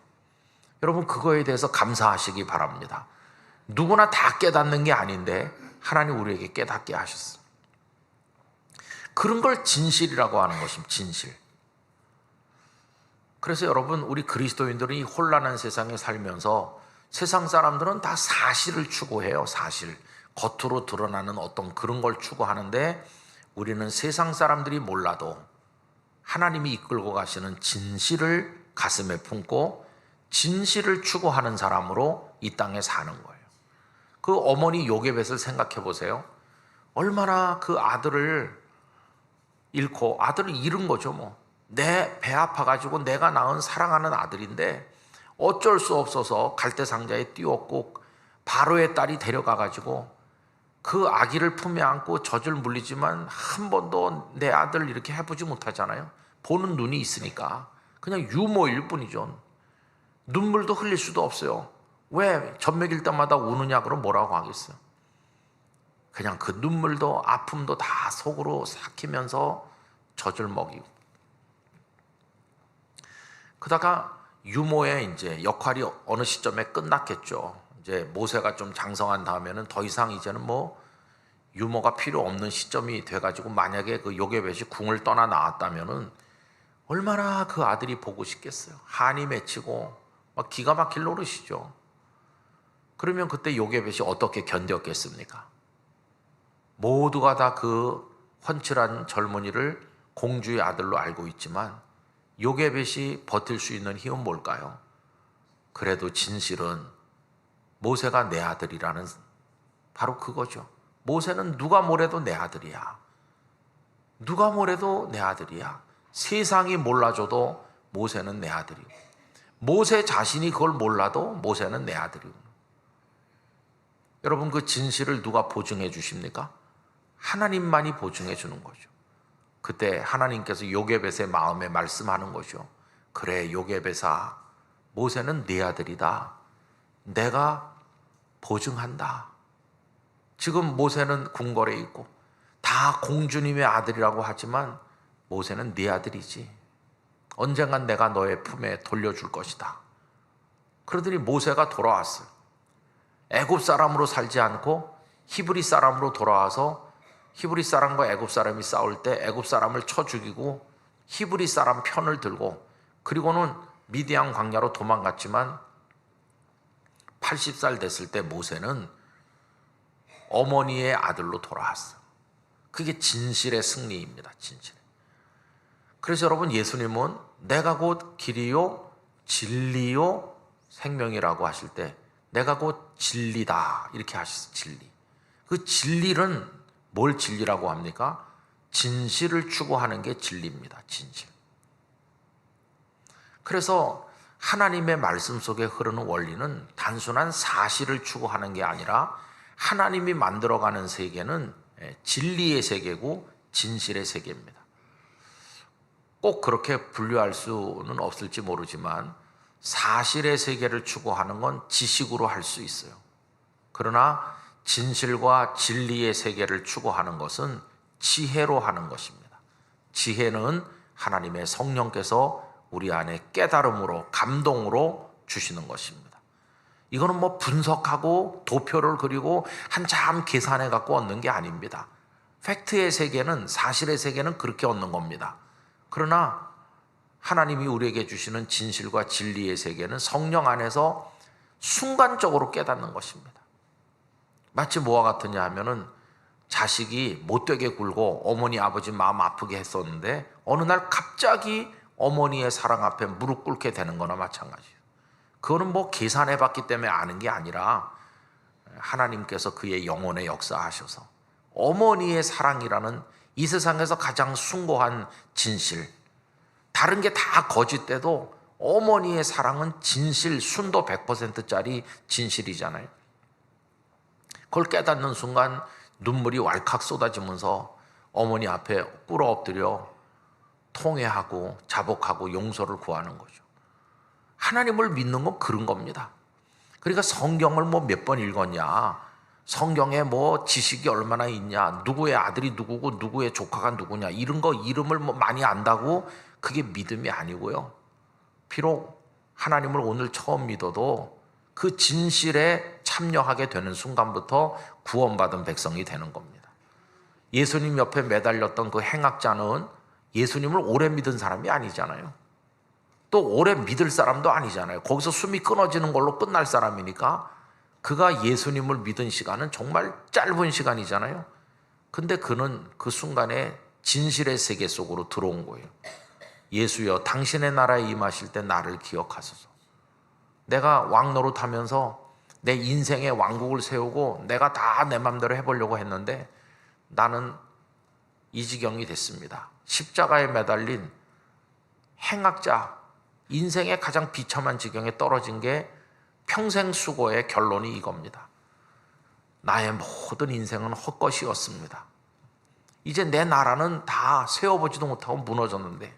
여러분, 그거에 대해서 감사하시기 바랍니다. 누구나 다 깨닫는 게 아닌데 하나님 우리에게 깨닫게 하셨어요. 그런 걸 진실이라고 하는 것입니다. 진실. 그래서 여러분, 우리 그리스도인들은 이 혼란한 세상에 살면서 세상 사람들은 다 사실을 추구해요. 사실. 겉으로 드러나는 어떤 그런 걸 추구하는데 우리는 세상 사람들이 몰라도 하나님이 이끌고 가시는 진실을 가슴에 품고 진실을 추구하는 사람으로 이 땅에 사는 거예요. 그 어머니 요게벳을 생각해 보세요. 얼마나 그 아들을 잃고 아들을 잃은 거죠. 뭐 내 배 아파가지고 내가 낳은 사랑하는 아들인데 어쩔 수 없어서 갈대상자에 띄웠고 바로의 딸이 데려가가지고 그 아기를 품에 안고 젖을 물리지만 한 번도 내 아들 이렇게 해보지 못하잖아요. 보는 눈이 있으니까 그냥 유모일 뿐이죠. 눈물도 흘릴 수도 없어요. 왜 젖 먹일 때마다 우느냐 그럼 뭐라고 하겠어요? 그냥 그 눈물도 아픔도 다 속으로 삭히면서 젖을 먹이고. 그러다가 유모의 이제 역할이 어느 시점에 끝났겠죠. 이제 모세가 좀 장성한 다음에는 더 이상 이제는 뭐 유모가 필요 없는 시점이 돼가지고 만약에 그 요게벳이 궁을 떠나 나왔다면은 얼마나 그 아들이 보고 싶겠어요. 한이 맺히고 막 기가 막힐 노릇이죠. 그러면 그때 요게벳이 어떻게 견뎠겠습니까? 모두가 다 그 훤칠한 젊은이를 공주의 아들로 알고 있지만 요게벳이 버틸 수 있는 힘은 뭘까요? 그래도 진실은 모세가 내 아들이라는 바로 그거죠. 모세는 누가 뭐래도 내 아들이야. 누가 뭐래도 내 아들이야. 세상이 몰라줘도 모세는 내 아들이고 모세 자신이 그걸 몰라도 모세는 내 아들이고. 여러분, 그 진실을 누가 보증해 주십니까? 하나님만이 보증해 주는 거죠. 그때 하나님께서 요게벳의 마음에 말씀하는 거죠. 그래, 요게벳아, 모세는 네 아들이다. 내가 보증한다. 지금 모세는 궁궐에 있고 다 공주님의 아들이라고 하지만 모세는 네 아들이지. 언젠간 내가 너의 품에 돌려줄 것이다. 그러더니 모세가 돌아왔어요. 애굽 사람으로 살지 않고 히브리 사람으로 돌아와서 히브리 사람과 애굽 사람이 싸울 때 애굽 사람을 쳐 죽이고 히브리 사람 편을 들고 그리고는 미디안 광야로 도망갔지만 80살 됐을 때 모세는 어머니의 아들로 돌아왔어요. 그게 진실의 승리입니다. 진실. 그래서 여러분, 예수님은 내가 곧 길이요 진리요 생명이라고 하실 때 내가 곧 진리다 이렇게 하셨어요. 진리. 그 진리는 뭘 진리라고 합니까? 진실을 추구하는 게 진리입니다. 진실. 그래서 하나님의 말씀 속에 흐르는 원리는 단순한 사실을 추구하는 게 아니라 하나님이 만들어가는 세계는 진리의 세계고 진실의 세계입니다. 꼭 그렇게 분류할 수는 없을지 모르지만 사실의 세계를 추구하는 건 지식으로 할 수 있어요. 그러나 진실과 진리의 세계를 추구하는 것은 지혜로 하는 것입니다. 지혜는 하나님의 성령께서 우리 안에 깨달음으로 감동으로 주시는 것입니다. 이거는 뭐 분석하고 도표를 그리고 한참 계산해 갖고 얻는 게 아닙니다. 팩트의 세계는 사실의 세계는 그렇게 얻는 겁니다. 그러나 하나님이 우리에게 주시는 진실과 진리의 세계는 성령 안에서 순간적으로 깨닫는 것입니다. 마치 뭐와 같으냐 하면은 자식이 못되게 굴고 어머니 아버지 마음 아프게 했었는데 어느 날 갑자기 어머니의 사랑 앞에 무릎 꿇게 되는 거나 마찬가지예요. 그거는 뭐 계산해 봤기 때문에 아는 게 아니라 하나님께서 그의 영혼에 역사하셔서 어머니의 사랑이라는 이 세상에서 가장 숭고한 진실, 다른 게 다 거짓돼도 어머니의 사랑은 진실, 순도 100%짜리 진실이잖아요. 그걸 깨닫는 순간 눈물이 왈칵 쏟아지면서 어머니 앞에 꿇어 엎드려 통회하고 자복하고 용서를 구하는 거죠. 하나님을 믿는 건 그런 겁니다. 그러니까 성경을 뭐 몇 번 읽었냐, 성경에 뭐 지식이 얼마나 있냐, 누구의 아들이 누구고 누구의 조카가 누구냐 이런 거 이름을 뭐 많이 안다고 그게 믿음이 아니고요. 비록 하나님을 오늘 처음 믿어도 그 진실에 참여하게 되는 순간부터 구원받은 백성이 되는 겁니다. 예수님 옆에 매달렸던 그 행악자는 예수님을 오래 믿은 사람이 아니잖아요. 또 오래 믿을 사람도 아니잖아요. 거기서 숨이 끊어지는 걸로 끝날 사람이니까 그가 예수님을 믿은 시간은 정말 짧은 시간이잖아요. 근데 그는 그 순간에 진실의 세계 속으로 들어온 거예요. 예수여, 당신의 나라에 임하실 때 나를 기억하소서. 내가 왕 노릇하면서 내 인생의 왕국을 세우고 내가 다 내 맘대로 해보려고 했는데 나는 이 지경이 됐습니다. 십자가에 매달린 행악자, 인생의 가장 비참한 지경에 떨어진 게 평생 수고의 결론이 이겁니다. 나의 모든 인생은 헛것이었습니다. 이제 내 나라는 다 세워보지도 못하고 무너졌는데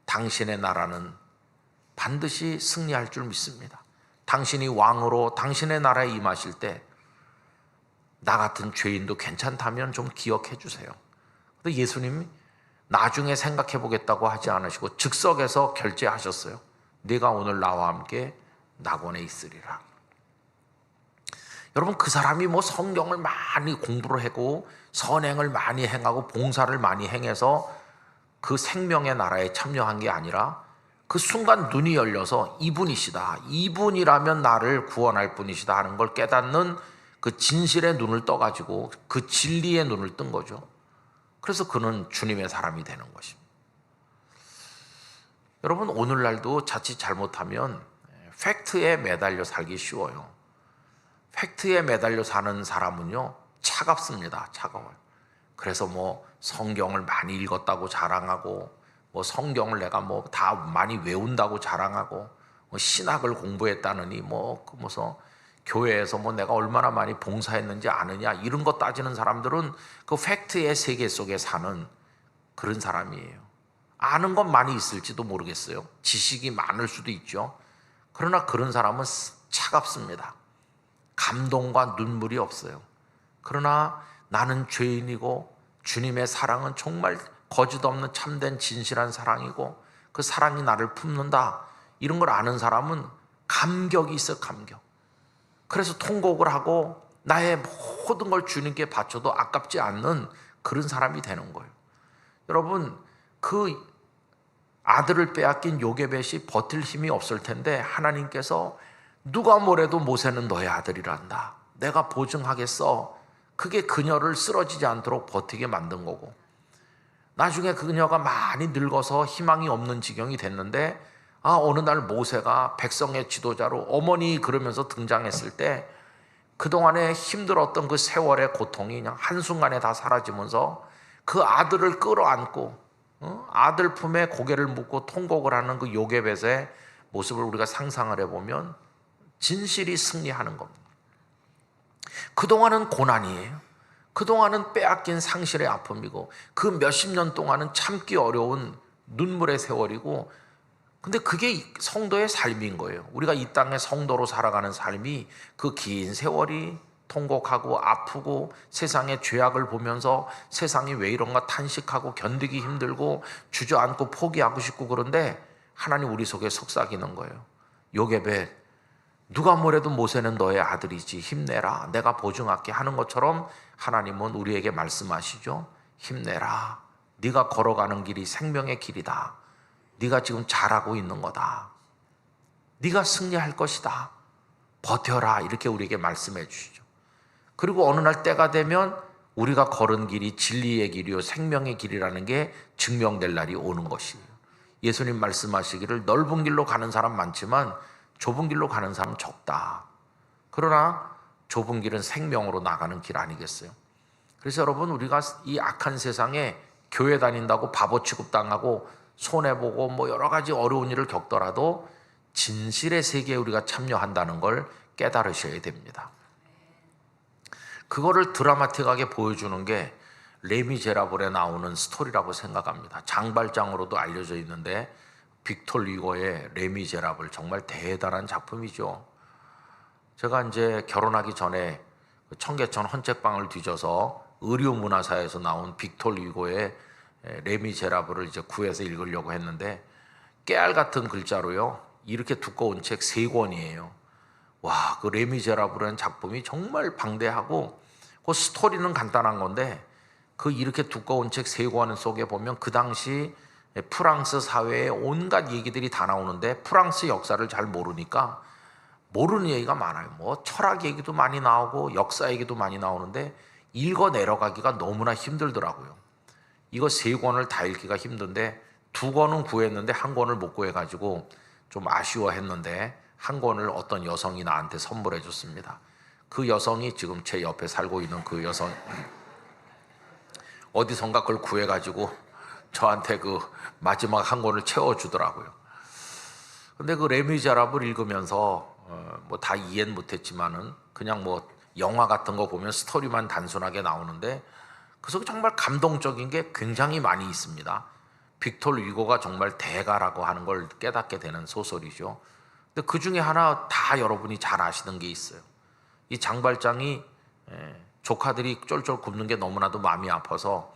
당신의 나라는 반드시 승리할 줄 믿습니다. 당신이 왕으로 당신의 나라에 임하실 때 나 같은 죄인도 괜찮다면 좀 기억해 주세요. 근데 예수님이 나중에 생각해 보겠다고 하지 않으시고 즉석에서 결제하셨어요. 네가 오늘 나와 함께 낙원에 있으리라. 여러분, 그 사람이 뭐 성경을 많이 공부를 하고 선행을 많이 행하고 봉사를 많이 행해서 그 생명의 나라에 참여한 게 아니라 그 순간 눈이 열려서 이분이시다, 이분이라면 나를 구원할 분이시다 하는 걸 깨닫는 그 진실의 눈을 떠가지고 그 진리의 눈을 뜬 거죠. 그래서 그는 주님의 사람이 되는 것입니다. 여러분, 오늘날도 자칫 잘못하면 팩트에 매달려 살기 쉬워요. 팩트에 매달려 사는 사람은요, 차갑습니다. 차가워요. 그래서 뭐 성경을 많이 읽었다고 자랑하고, 뭐 성경을 내가 뭐 다 많이 외운다고 자랑하고, 뭐 신학을 공부했다느니 무슨 교회에서 뭐 내가 얼마나 많이 봉사했는지 아느냐 이런 거 따지는 사람들은 그 팩트의 세계 속에 사는 그런 사람이에요. 아는 건 많이 있을지도 모르겠어요. 지식이 많을 수도 있죠. 그러나 그런 사람은 차갑습니다. 감동과 눈물이 없어요. 그러나 나는 죄인이고 주님의 사랑은 정말 거짓 없는 참된 진실한 사랑이고 그 사랑이 나를 품는다, 이런 걸 아는 사람은 감격이 있어요. 감격. 그래서 통곡을 하고 나의 모든 걸 주님께 바쳐도 아깝지 않는 그런 사람이 되는 거예요. 여러분, 그 아들을 빼앗긴 요게벳이 버틸 힘이 없을 텐데 하나님께서 누가 뭐래도 모세는 너의 아들이란다, 내가 보증하겠어, 그게 그녀를 쓰러지지 않도록 버티게 만든 거고, 나중에 그녀가 많이 늙어서 희망이 없는 지경이 됐는데 어느 날 모세가 백성의 지도자로 어머니 그러면서 등장했을 때 그동안에 힘들었던 그 세월의 고통이 그냥 한순간에 다 사라지면서 그 아들을 끌어안고 아들 품에 고개를 묻고 통곡을 하는 그 요게벳의 모습을 우리가 상상을 해보면 진실이 승리하는 겁니다. 그동안은 고난이에요. 그동안은 빼앗긴 상실의 아픔이고 그 몇십 년 동안은 참기 어려운 눈물의 세월이고, 근데 그게 성도의 삶인 거예요. 우리가 이 땅에 성도로 살아가는 삶이 그 긴 세월이 통곡하고 아프고 세상의 죄악을 보면서 세상이 왜 이런가 탄식하고 견디기 힘들고 주저앉고 포기하고 싶고, 그런데 하나님 우리 속에 속삭이는 거예요. 요게벳, 누가 뭐래도 모세는 너의 아들이지, 힘내라, 내가 보증할게 하는 것처럼 하나님은 우리에게 말씀하시죠. 힘내라, 네가 걸어가는 길이 생명의 길이다. 네가 지금 잘하고 있는 거다. 네가 승리할 것이다. 버텨라, 이렇게 우리에게 말씀해 주시죠. 그리고 어느 날 때가 되면 우리가 걸은 길이 진리의 길이요 생명의 길이라는 게 증명될 날이 오는 것이에요. 예수님 말씀하시기를 넓은 길로 가는 사람 많지만 좁은 길로 가는 사람 적다. 그러나 좁은 길은 생명으로 나가는 길 아니겠어요? 그래서 여러분, 우리가 이 악한 세상에 교회 다닌다고 바보 취급당하고 손해보고 뭐 여러 가지 어려운 일을 겪더라도 진실의 세계에 우리가 참여한다는 걸 깨달으셔야 됩니다. 그거를 드라마틱하게 보여주는 게 레미제라블에 나오는 스토리라고 생각합니다. 장발장으로도 알려져 있는데 빅톨 위고의 레미제라블, 정말 대단한 작품이죠. 제가 이제 결혼하기 전에 청계천 헌책방을 뒤져서 의류문화사에서 나온 빅톨 위고의 레미제라블을 이제 구해서 읽으려고 했는데 깨알 같은 글자로요, 이렇게 두꺼운 책 3권이에요. 와, 그 레미제라블이라는 작품이 정말 방대하고 그 스토리는 간단한 건데 그 이렇게 두꺼운 책 3권 속에 보면 그 당시 프랑스 사회의 온갖 얘기들이 다 나오는데 프랑스 역사를 잘 모르니까 모르는 얘기가 많아요. 뭐 철학 얘기도 많이 나오고 역사 얘기도 많이 나오는데 읽어 내려가기가 너무나 힘들더라고요. 이거 3권을 다 읽기가 힘든데 2권은 구했는데 1권을 못 구해가지고 좀 아쉬워했는데 1권을 어떤 여성이 나한테 선물해 줬습니다. 그 여성이 지금 제 옆에 살고 있는 그 여성, 어디선가 그걸 구해가지고 저한테 그 마지막 1권을 채워주더라고요. 근데 그 레미제라블 읽으면서 뭐 다 이해는 못했지만은 그냥 뭐 영화 같은 거 보면 스토리만 단순하게 나오는데 그 속에 정말 감동적인 게 굉장히 많이 있습니다. 빅톨 위고가 정말 대가라고 하는 걸 깨닫게 되는 소설이죠. 근데 그 중에 하나 다 여러분이 잘 아시는 게 있어요. 이 장발장이 조카들이 쫄쫄 굶는 게 너무나도 마음이 아파서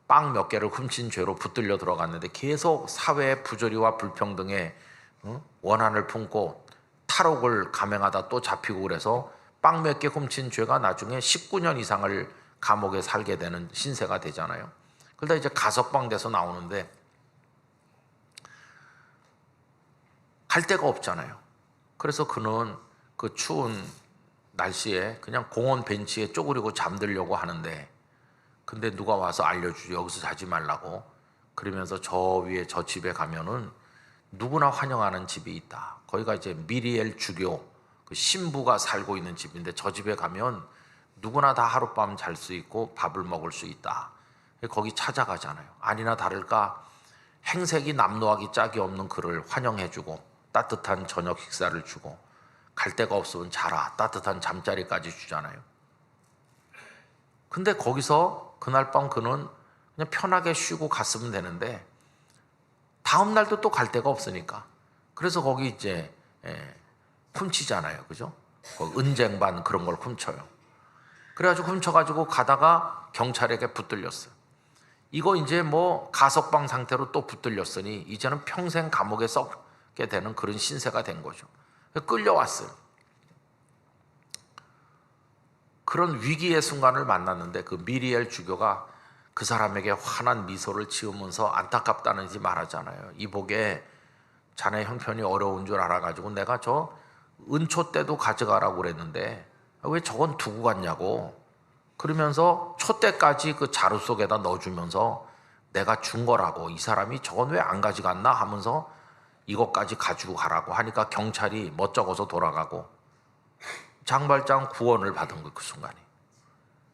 빵 몇 개를 훔친 죄로 붙들려 들어갔는데 계속 사회의 부조리와 불평등에 원한을 품고 탈옥을 감행하다 또 잡히고 그래서 빵 몇 개 훔친 죄가 나중에 19년 이상을 감옥에 살게 되는 신세가 되잖아요. 그러다 이제 가석방 돼서 나오는데 갈 데가 없잖아요. 그래서 그는 그 추운 날씨에 그냥 공원 벤치에 쪼그리고 잠들려고 하는데, 근데 누가 와서 알려주죠. 여기서 자지 말라고. 그러면서 저 위에 저 집에 가면은 누구나 환영하는 집이 있다. 거기가 이제 미리엘 주교 그 신부가 살고 있는 집인데 저 집에 가면 누구나 다 하룻밤 잘 수 있고 밥을 먹을 수 있다. 거기 찾아가잖아요. 아니나 다를까 행색이 남노하기 짝이 없는 그를 환영해주고 따뜻한 저녁 식사를 주고 갈 데가 없으면 자라 따뜻한 잠자리까지 주잖아요. 근데 거기서 그날 밤 그는 그냥 편하게 쉬고 갔으면 되는데 다음 날도 또 갈 데가 없으니까 그래서 거기 이제 훔치잖아요. 그죠? 은쟁반 그런 걸 훔쳐요. 그래가지고 훔쳐가지고 가다가 경찰에게 붙들렸어요. 이거 이제 뭐 가석방 상태로 또 붙들렸으니 이제는 평생 감옥에 썩게 되는 그런 신세가 된 거죠. 끌려왔어요. 그런 위기의 순간을 만났는데 그 미리엘 주교가 그 사람에게 환한 미소를 지으면서 안타깝다는지 말하잖아요. 이복에 자네 형편이 어려운 줄 알아가지고 내가 저 은초 때도 가져가라고 그랬는데 왜 저건 두고 갔냐고. 그러면서 촛대까지 그 자루 속에다 넣어주면서 내가 준 거라고, 이 사람이 저건 왜 안 가져갔나 하면서 이것까지 가지고 가라고 하니까 경찰이 멋쩍어서 돌아가고 장발장 구원을 받은 거예요. 그 순간에.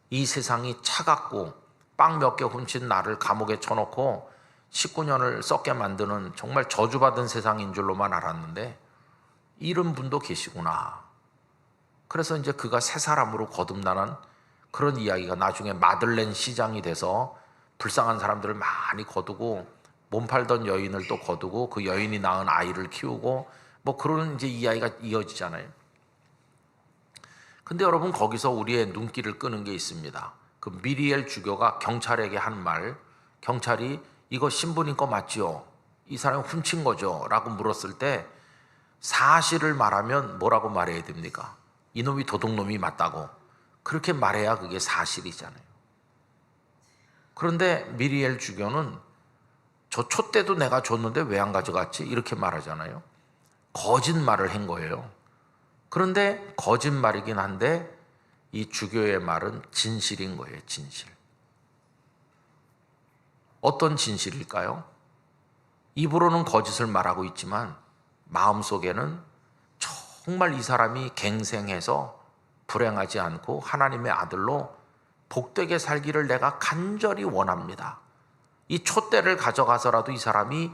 이 세상이 차갑고 빵 몇 개 훔친 나를 감옥에 쳐놓고 19년을 썩게 만드는 정말 저주받은 세상인 줄로만 알았는데 이런 분도 계시구나. 그래서 이제 그가 새 사람으로 거듭나는 그런 이야기가 나중에 마들렌 시장이 돼서 불쌍한 사람들을 많이 거두고 몸 팔던 여인을 또 거두고 그 여인이 낳은 아이를 키우고 뭐 그런 이제 이야기가 이어지잖아요. 근데 여러분 거기서 우리의 눈길을 끄는 게 있습니다. 그 미리엘 주교가 경찰에게 한 말, 경찰이 이거 신부님 거 맞지요? 이 사람이 훔친 거죠? 라고 물었을 때 사실을 말하면 뭐라고 말해야 됩니까? 이놈이 도둑놈이 맞다고. 그렇게 말해야 그게 사실이잖아요. 그런데 미리엘 주교는 저 촛대도 내가 줬는데 왜 안 가져갔지? 이렇게 말하잖아요. 거짓말을 한 거예요. 그런데 거짓말이긴 한데 이 주교의 말은 진실인 거예요. 진실. 어떤 진실일까요? 입으로는 거짓을 말하고 있지만 마음속에는 정말 이 사람이 갱생해서 불행하지 않고 하나님의 아들로 복되게 살기를 내가 간절히 원합니다. 이 촛대를 가져가서라도 이 사람이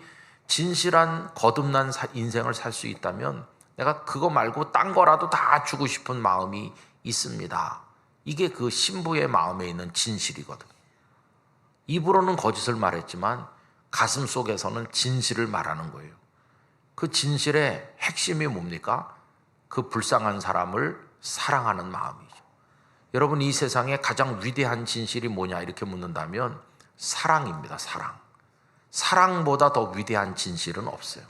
진실한 거듭난 인생을 살 수 있다면 내가 그거 말고 딴 거라도 다 주고 싶은 마음이 있습니다. 이게 그 신부의 마음에 있는 진실이거든. 입으로는 거짓을 말했지만 가슴 속에서는 진실을 말하는 거예요. 그 진실의 핵심이 뭡니까? 그 불쌍한 사람을 사랑하는 마음이죠. 여러분 이 세상에 가장 위대한 진실이 뭐냐 이렇게 묻는다면 사랑입니다. 사랑. 사랑보다 더 위대한 진실은 없어요.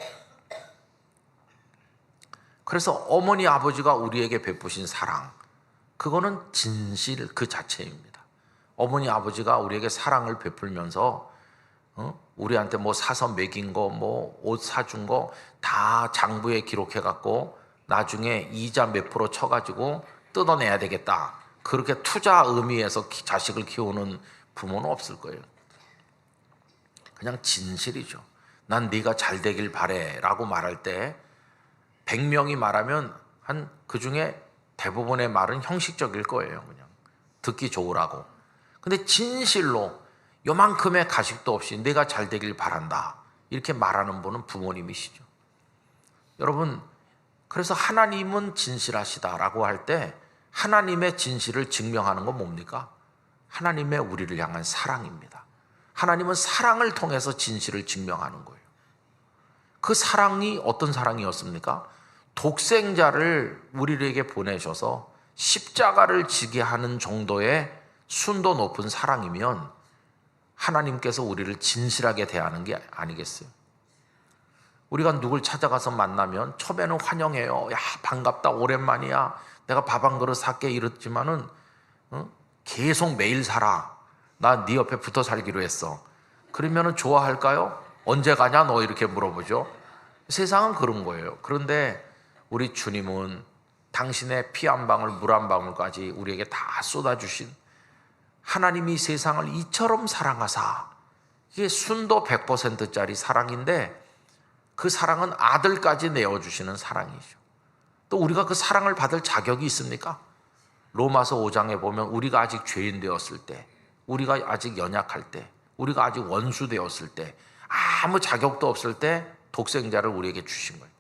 그래서 어머니 아버지가 우리에게 베푸신 사랑, 그거는 진실 그 자체입니다. 어머니 아버지가 우리에게 사랑을 베풀면서 우리한테 뭐 사서 먹인 거, 뭐 옷 사준 거 다 장부에 기록해 갖고 나중에 이자 몇 프로 쳐가지고 뜯어내야 되겠다. 그렇게 투자 의미에서 자식을 키우는 부모는 없을 거예요. 그냥 진실이죠. 난 네가 잘 되길 바래 라고 말할 때 100명이 말하면 한 그중에 대부분의 말은 형식적일 거예요. 그냥 듣기 좋으라고. 근데 진실로 요만큼의 가식도 없이 내가 잘 되길 바란다 이렇게 말하는 분은 부모님이시죠. 여러분 그래서 하나님은 진실하시다라고 할 때 하나님의 진실을 증명하는 건 뭡니까? 하나님의 우리를 향한 사랑입니다. 하나님은 사랑을 통해서 진실을 증명하는 거예요. 그 사랑이 어떤 사랑이었습니까? 독생자를 우리에게 보내셔서 십자가를 지게 하는 정도의 순도 높은 사랑이면 하나님께서 우리를 진실하게 대하는 게 아니겠어요? 우리가 누굴 찾아가서 만나면 처음에는 환영해요. 야 반갑다 오랜만이야. 내가 밥 한 그릇 살게 이랬지만은 계속 매일 살아. 나 네 옆에 붙어 살기로 했어. 그러면은 좋아할까요? 언제 가냐 너 이렇게 물어보죠. 세상은 그런 거예요. 그런데 우리 주님은 당신의 피 한 방울 물 한 방울까지 우리에게 다 쏟아주신 하나님이 세상을 이처럼 사랑하사, 이게 순도 100%짜리 사랑인데 그 사랑은 아들까지 내어주시는 사랑이죠. 또 우리가 그 사랑을 받을 자격이 있습니까? 로마서 5장에 보면 우리가 아직 죄인 되었을 때, 우리가 아직 연약할 때, 우리가 아직 원수 되었을 때, 아무 자격도 없을 때 독생자를 우리에게 주신 거예요.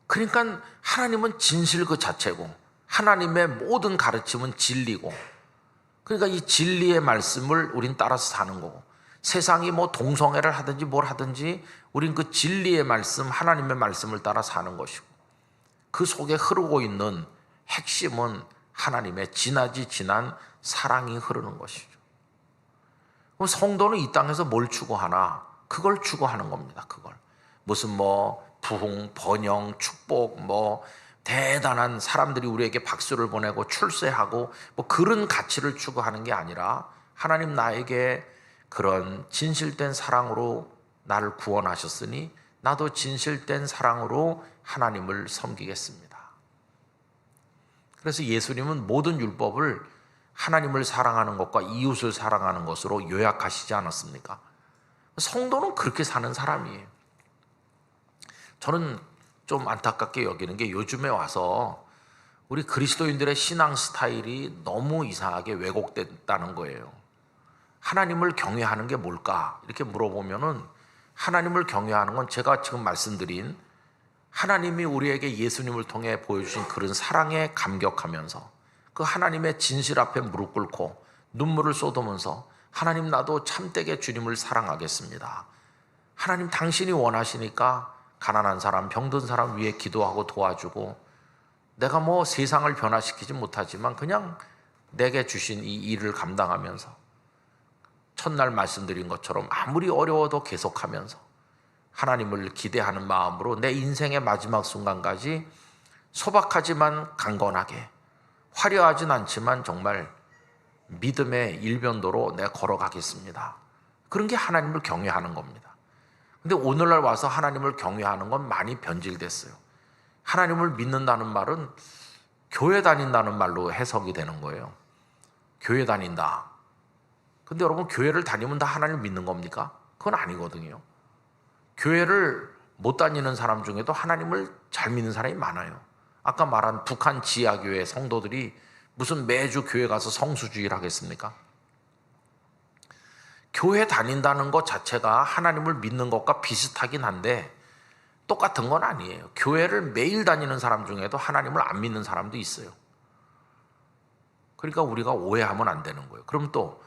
그러니까 하나님은 진실 그 자체고 하나님의 모든 가르침은 진리고, 그러니까 이 진리의 말씀을 우린 따라서 사는 거고, 세상이 뭐 동성애를 하든지 뭘 하든지 우린 그 진리의 말씀, 하나님의 말씀을 따라 사는 것이고, 그 속에 흐르고 있는 핵심은 하나님의 지나지 지난 사랑이 흐르는 것이죠. 그럼 성도는 이 땅에서 뭘 추구하나? 그걸 추구하는 겁니다. 그걸 무슨 뭐 부흥, 번영, 축복, 뭐 대단한 사람들이 우리에게 박수를 보내고 출세하고 뭐 그런 가치를 추구하는 게 아니라, 하나님 나에게 그런 진실된 사랑으로 나를 구원하셨으니 나도 진실된 사랑으로 하나님을 섬기겠습니다. 그래서 예수님은 모든 율법을 하나님을 사랑하는 것과 이웃을 사랑하는 것으로 요약하시지 않았습니까? 성도는 그렇게 사는 사람이에요. 저는 좀 안타깝게 여기는 게 요즘에 와서 우리 그리스도인들의 신앙 스타일이 너무 이상하게 왜곡됐다는 거예요. 하나님을 경외하는 게 뭘까? 이렇게 물어보면은 하나님을 경외하는 건 제가 지금 말씀드린 하나님이 우리에게 예수님을 통해 보여주신 그런 사랑에 감격하면서 그 하나님의 진실 앞에 무릎 꿇고 눈물을 쏟으면서 하나님, 나도 참되게 주님을 사랑하겠습니다. 하나님, 당신이 원하시니까 가난한 사람, 병든 사람 위해 기도하고 도와주고, 내가 뭐 세상을 변화시키지 못하지만 그냥 내게 주신 이 일을 감당하면서 첫날 말씀드린 것처럼 아무리 어려워도 계속하면서 하나님을 기대하는 마음으로 내 인생의 마지막 순간까지 소박하지만 강건하게, 화려하진 않지만 정말 믿음의 일변도로 내가 걸어가겠습니다. 그런 게 하나님을 경외하는 겁니다. 근데 오늘날 와서 하나님을 경외하는 건 많이 변질됐어요. 하나님을 믿는다는 말은 교회 다닌다는 말로 해석이 되는 거예요. 교회 다닌다. 근데 여러분, 교회를 다니면 다 하나님을 믿는 겁니까? 그건 아니거든요. 교회를 못 다니는 사람 중에도 하나님을 잘 믿는 사람이 많아요. 아까 말한 북한 지하교회 성도들이 무슨 매주 교회 가서 성수주의를 하겠습니까? 교회 다닌다는 것 자체가 하나님을 믿는 것과 비슷하긴 한데 똑같은 건 아니에요. 교회를 매일 다니는 사람 중에도 하나님을 안 믿는 사람도 있어요. 그러니까 우리가 오해하면 안 되는 거예요. 그럼 또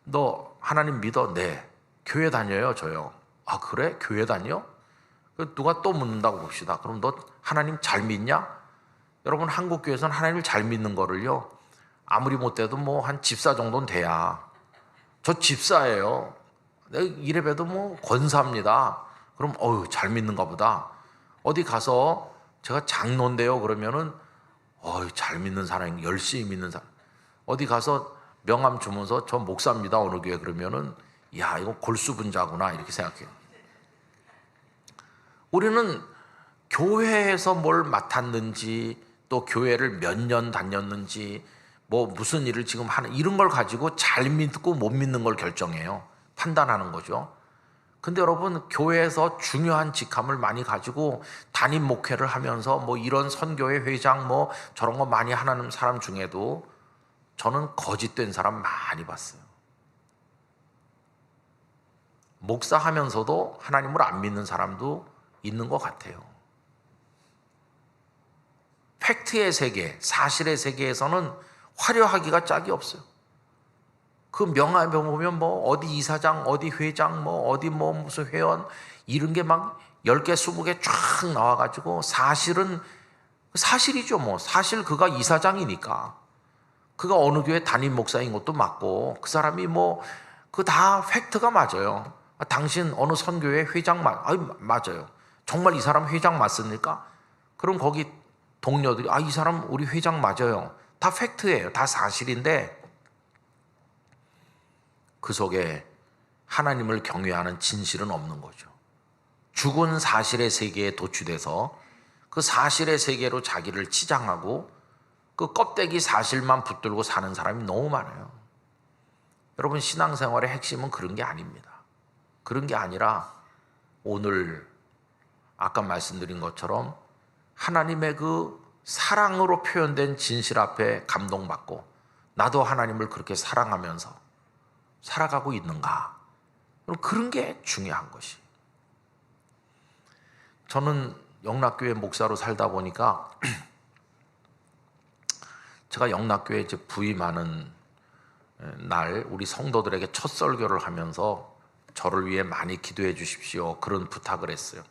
너 하나님 믿어? 네. 교회 다녀요, 저요. 아, 그래? 교회 다녀? 누가 또 묻는다고 봅시다. 그럼 너 하나님 잘 믿냐? 여러분, 한국 교회에서는 하나님을 잘 믿는 거를요, 아무리 못돼도 뭐 한 집사 정도는 돼야, 저 집사예요, 내가 이래봬도 뭐 권사입니다. 그럼 잘 믿는가 보다. 어디 가서 제가 장로인데요 그러면은 잘 믿는 사람, 열심히 믿는 사람. 어디 가서 명함 주면서 저 목사입니다 어느 교회 그러면은 야, 이거 골수분자구나 이렇게 생각해요. 우리는 교회에서 뭘 맡았는지, 또 교회를 몇 년 다녔는지, 뭐 무슨 일을 지금 하는, 이런 걸 가지고 잘 믿고 못 믿는 걸 결정해요. 판단하는 거죠. 근데 여러분, 교회에서 중요한 직함을 많이 가지고 담임 목회를 하면서 뭐 이런 선교회 회장 뭐 저런 거 많이 하는 사람 중에도 저는 거짓된 사람 많이 봤어요. 목사하면서도 하나님을 안 믿는 사람도 있는 것 같아요. 팩트의 세계, 사실의 세계에서는 화려하기가 짝이 없어요. 그 명함에 보면 뭐 어디 이사장, 어디 회장, 뭐 어디 뭐 무슨 회원 이런 게 막 10개, 20개 쫙 나와가지고 사실은 사실이죠. 뭐 사실 그가 이사장이니까, 그가 어느 교회 담임 목사인 것도 맞고, 그 사람이 뭐 그 다 팩트가 맞아요. 당신 어느 선교회 회장 맞아요. 정말 이 사람 회장 맞습니까? 그럼 거기 동료들이 이 사람 우리 회장 맞아요. 다 팩트예요. 다 사실인데 그 속에 하나님을 경외하는 진실은 없는 거죠. 죽은 사실의 세계에 도취돼서 그 사실의 세계로 자기를 치장하고 그 껍데기 사실만 붙들고 사는 사람이 너무 많아요. 여러분, 신앙생활의 핵심은 그런 게 아닙니다. 그런 게 아니라 오늘 아까 말씀드린 것처럼 하나님의 그 사랑으로 표현된 진실 앞에 감동받고 나도 하나님을 그렇게 사랑하면서 살아가고 있는가? 그런 게 중요한 것이. 저는 영락교회 목사로 살다 보니까 제가 영락교회 이제 부임하는 날 우리 성도들에게 첫 설교를 하면서 저를 위해 많이 기도해 주십시오, 그런 부탁을 했어요.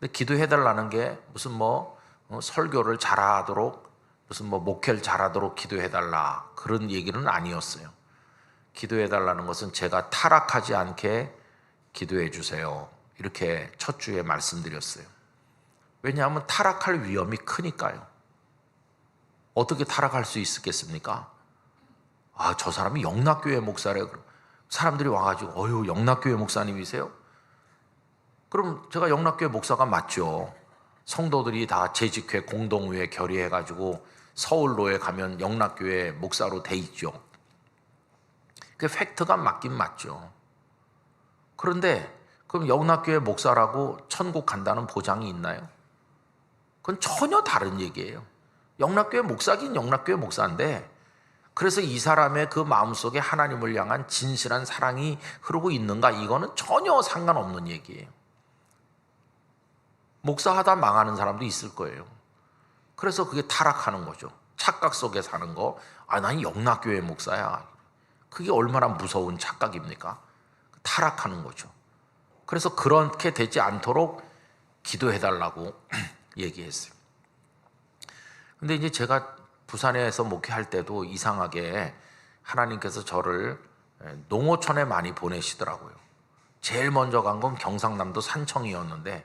근데 기도해 달라는 게 무슨 뭐 설교를 잘하도록, 무슨 뭐 목회를 잘하도록 기도해 달라, 그런 얘기는 아니었어요. 기도해 달라는 것은 제가 타락하지 않게 기도해 주세요, 이렇게 첫 주에 말씀드렸어요. 왜냐하면 타락할 위험이 크니까요. 어떻게 타락할 수 있겠습니까? 저 사람이 영락교회 목사래. 사람들이 와가지고 영락교회 목사님이세요? 그럼 제가 영락교회 목사가 맞죠. 성도들이 다 재직회 공동회 결의해가지고 서울로에 가면 영락교회 목사로 돼 있죠. 그 팩트가 맞긴 맞죠. 그런데 그럼 영락교회 목사라고 천국 간다는 보장이 있나요? 그건 전혀 다른 얘기예요. 영락교회 목사긴 영락교회 목사인데, 그래서 이 사람의 그 마음속에 하나님을 향한 진실한 사랑이 흐르고 있는가, 이거는 전혀 상관없는 얘기예요. 목사하다 망하는 사람도 있을 거예요. 그래서 그게 타락하는 거죠. 착각 속에 사는 거. 난 영락교회 목사야. 그게 얼마나 무서운 착각입니까? 타락하는 거죠. 그래서 그렇게 되지 않도록 기도해달라고 얘기했어요. 근데 이제 제가 부산에서 목회할 때도 이상하게 하나님께서 저를 농어촌에 많이 보내시더라고요. 제일 먼저 간 건 경상남도 산청이었는데,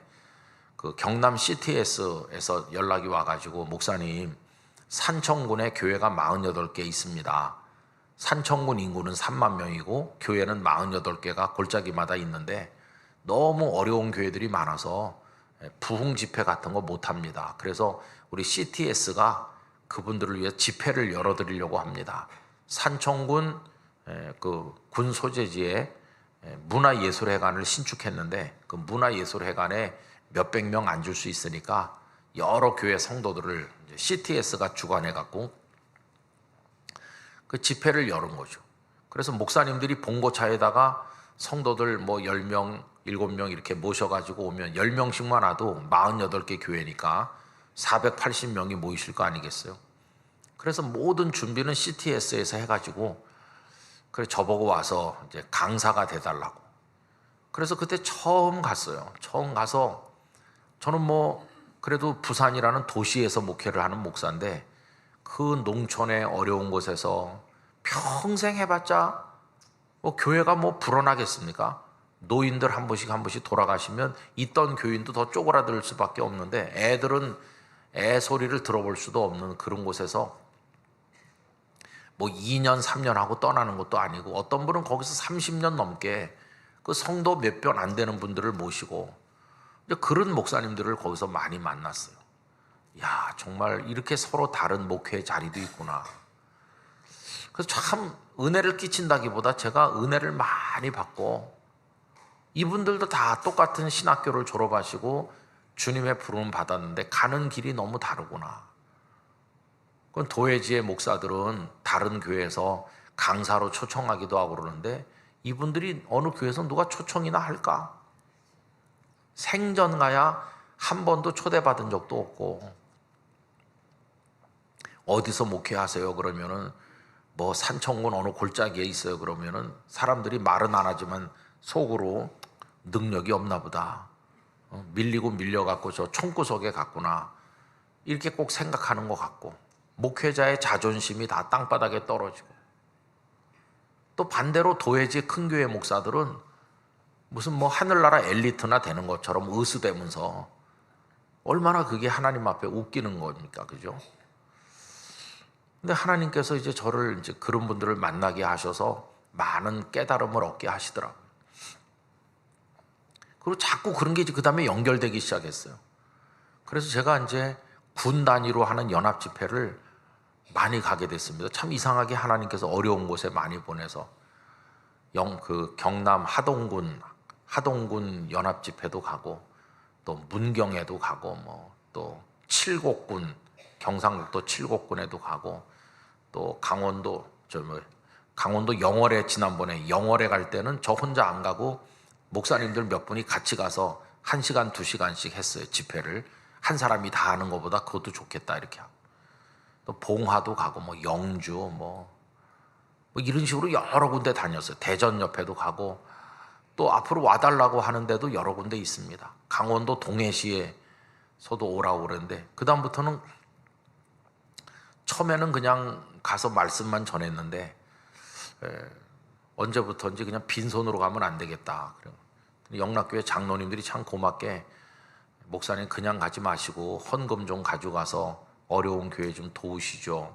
그 경남 CTS에서 연락이 와가지고, 목사님, 산청군에 교회가 48개 있습니다. 산청군 인구는 3만 명이고 교회는 48개가 골짜기마다 있는데 너무 어려운 교회들이 많아서 부흥 집회 같은 거 못합니다. 그래서 우리 CTS가 그분들을 위해 집회를 열어드리려고 합니다. 산청군 그 군 소재지에 문화예술회관을 신축했는데, 그 문화예술회관에 몇백 명 앉을 수 있으니까 여러 교회 성도들을 CTS가 주관해갖고 그 집회를 열은 거죠. 그래서 목사님들이 봉고차에다가 성도들 뭐 10명, 7명 이렇게 모셔가지고 오면 10명씩만 와도 48개 교회니까 480명이 모이실 거 아니겠어요? 그래서 모든 준비는 CTS에서 해가지고, 그래 저보고 와서 이제 강사가 돼달라고. 그래서 그때 처음 갔어요. 처음 가서 저는 뭐 그래도 부산이라는 도시에서 목회를 하는 목사인데, 그 농촌의 어려운 곳에서 평생 해봤자 뭐 교회가 뭐 불어나겠습니까? 노인들 한 번씩 돌아가시면 있던 교인도 더 쪼그라들 수밖에 없는데, 애들은 애 소리를 들어볼 수도 없는 그런 곳에서 뭐 2년 3년 하고 떠나는 것도 아니고, 어떤 분은 거기서 30년 넘게 그 성도 몇 변 안 되는 분들을 모시고, 그런 목사님들을 거기서 많이 만났어요. 야, 정말 이렇게 서로 다른 목회의 자리도 있구나. 그래서 참 은혜를 끼친다기보다 제가 은혜를 많이 받고, 이분들도 다 똑같은 신학교를 졸업하시고 주님의 부름을 받았는데 가는 길이 너무 다르구나. 그건 도회지의 목사들은 다른 교회에서 강사로 초청하기도 하고 그러는데, 이분들이 어느 교회에서 누가 초청이나 할까? 생전 가야 한 번도 초대받은 적도 없고, 어디서 목회하세요? 그러면은 뭐 산청군 어느 골짜기에 있어요. 그러면은 사람들이 말은 안 하지만 속으로 능력이 없나 보다. 밀리고 밀려갖고 저 총구석에 갔구나. 이렇게 꼭 생각하는 것 같고, 목회자의 자존심이 다 땅바닥에 떨어지고, 또 반대로 도회지 큰 교회 목사들은 무슨 뭐 하늘나라 엘리트나 되는 것처럼 으스대면서 얼마나 그게 하나님 앞에 웃기는 겁니까? 그죠? 근데 하나님께서 이제 저를 이제 그런 분들을 만나게 하셔서 많은 깨달음을 얻게 하시더라고요. 그리고 자꾸 그런 게 이제 그 다음에 연결되기 시작했어요. 그래서 제가 이제 군 단위로 하는 연합 집회를 많이 가게 됐습니다. 참 이상하게 하나님께서 어려운 곳에 많이 보내서 그 경남 하동군 연합 집회도 가고, 또 문경에도 가고, 뭐 또 칠곡군, 경상북도 칠곡군에도 가고, 또 강원도 영월에, 지난번에 영월에 갈 때는 저 혼자 안 가고 목사님들 몇 분이 같이 가서 1시간 2시간씩 했어요. 집회를 한 사람이 다 하는 것보다 그것도 좋겠다 이렇게 하고, 또 봉화도 가고 뭐 영주 뭐 이런 식으로 여러 군데 다녔어요. 대전 옆에도 가고, 또 앞으로 와달라고 하는데도 여러 군데 있습니다. 강원도 동해시에서도 오라고 그랬는데, 그 다음부터는 처음에는 그냥 가서 말씀만 전했는데 언제부터인지 그냥 빈손으로 가면 안 되겠다. 영락교회 장로님들이 참 고맙게, 목사님 그냥 가지 마시고 헌금 좀 가져가서 어려운 교회 좀 도우시죠.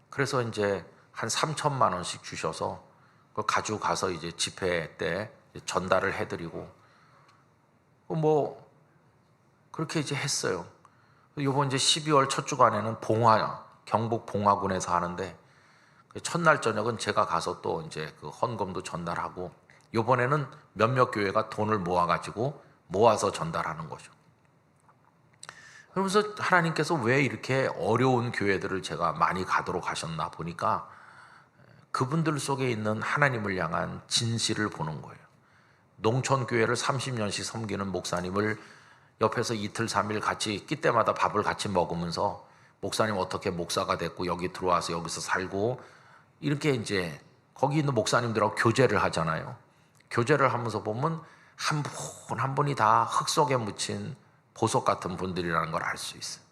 그래서 이제 한 3천만 원씩 주셔서 그걸 가지고 가서 이제 집회 때 전달을 해드리고, 뭐 그렇게 이제 했어요. 요번 이제 12월 첫 주간에는 경북 봉화군에서 하는데, 첫날 저녁은 제가 가서 또 이제 그 헌금도 전달하고 이번에는 몇몇 교회가 돈을 모아서 전달하는 거죠. 그러면서 하나님께서 왜 이렇게 어려운 교회들을 제가 많이 가도록 하셨나 보니까 그분들 속에 있는 하나님을 향한 진실을 보는 거예요. 농촌 교회를 30년씩 섬기는 목사님을 옆에서 이틀 3일 같이 끼 때마다 밥을 같이 먹으면서 목사님 어떻게 목사가 됐고 여기 들어와서 여기서 살고 이렇게 이제 거기 있는 목사님들하고 교제를 하잖아요. 교제를 하면서 보면 한 분 한 분이 다 흙 속에 묻힌 보석 같은 분들이라는 걸 알 수 있어요.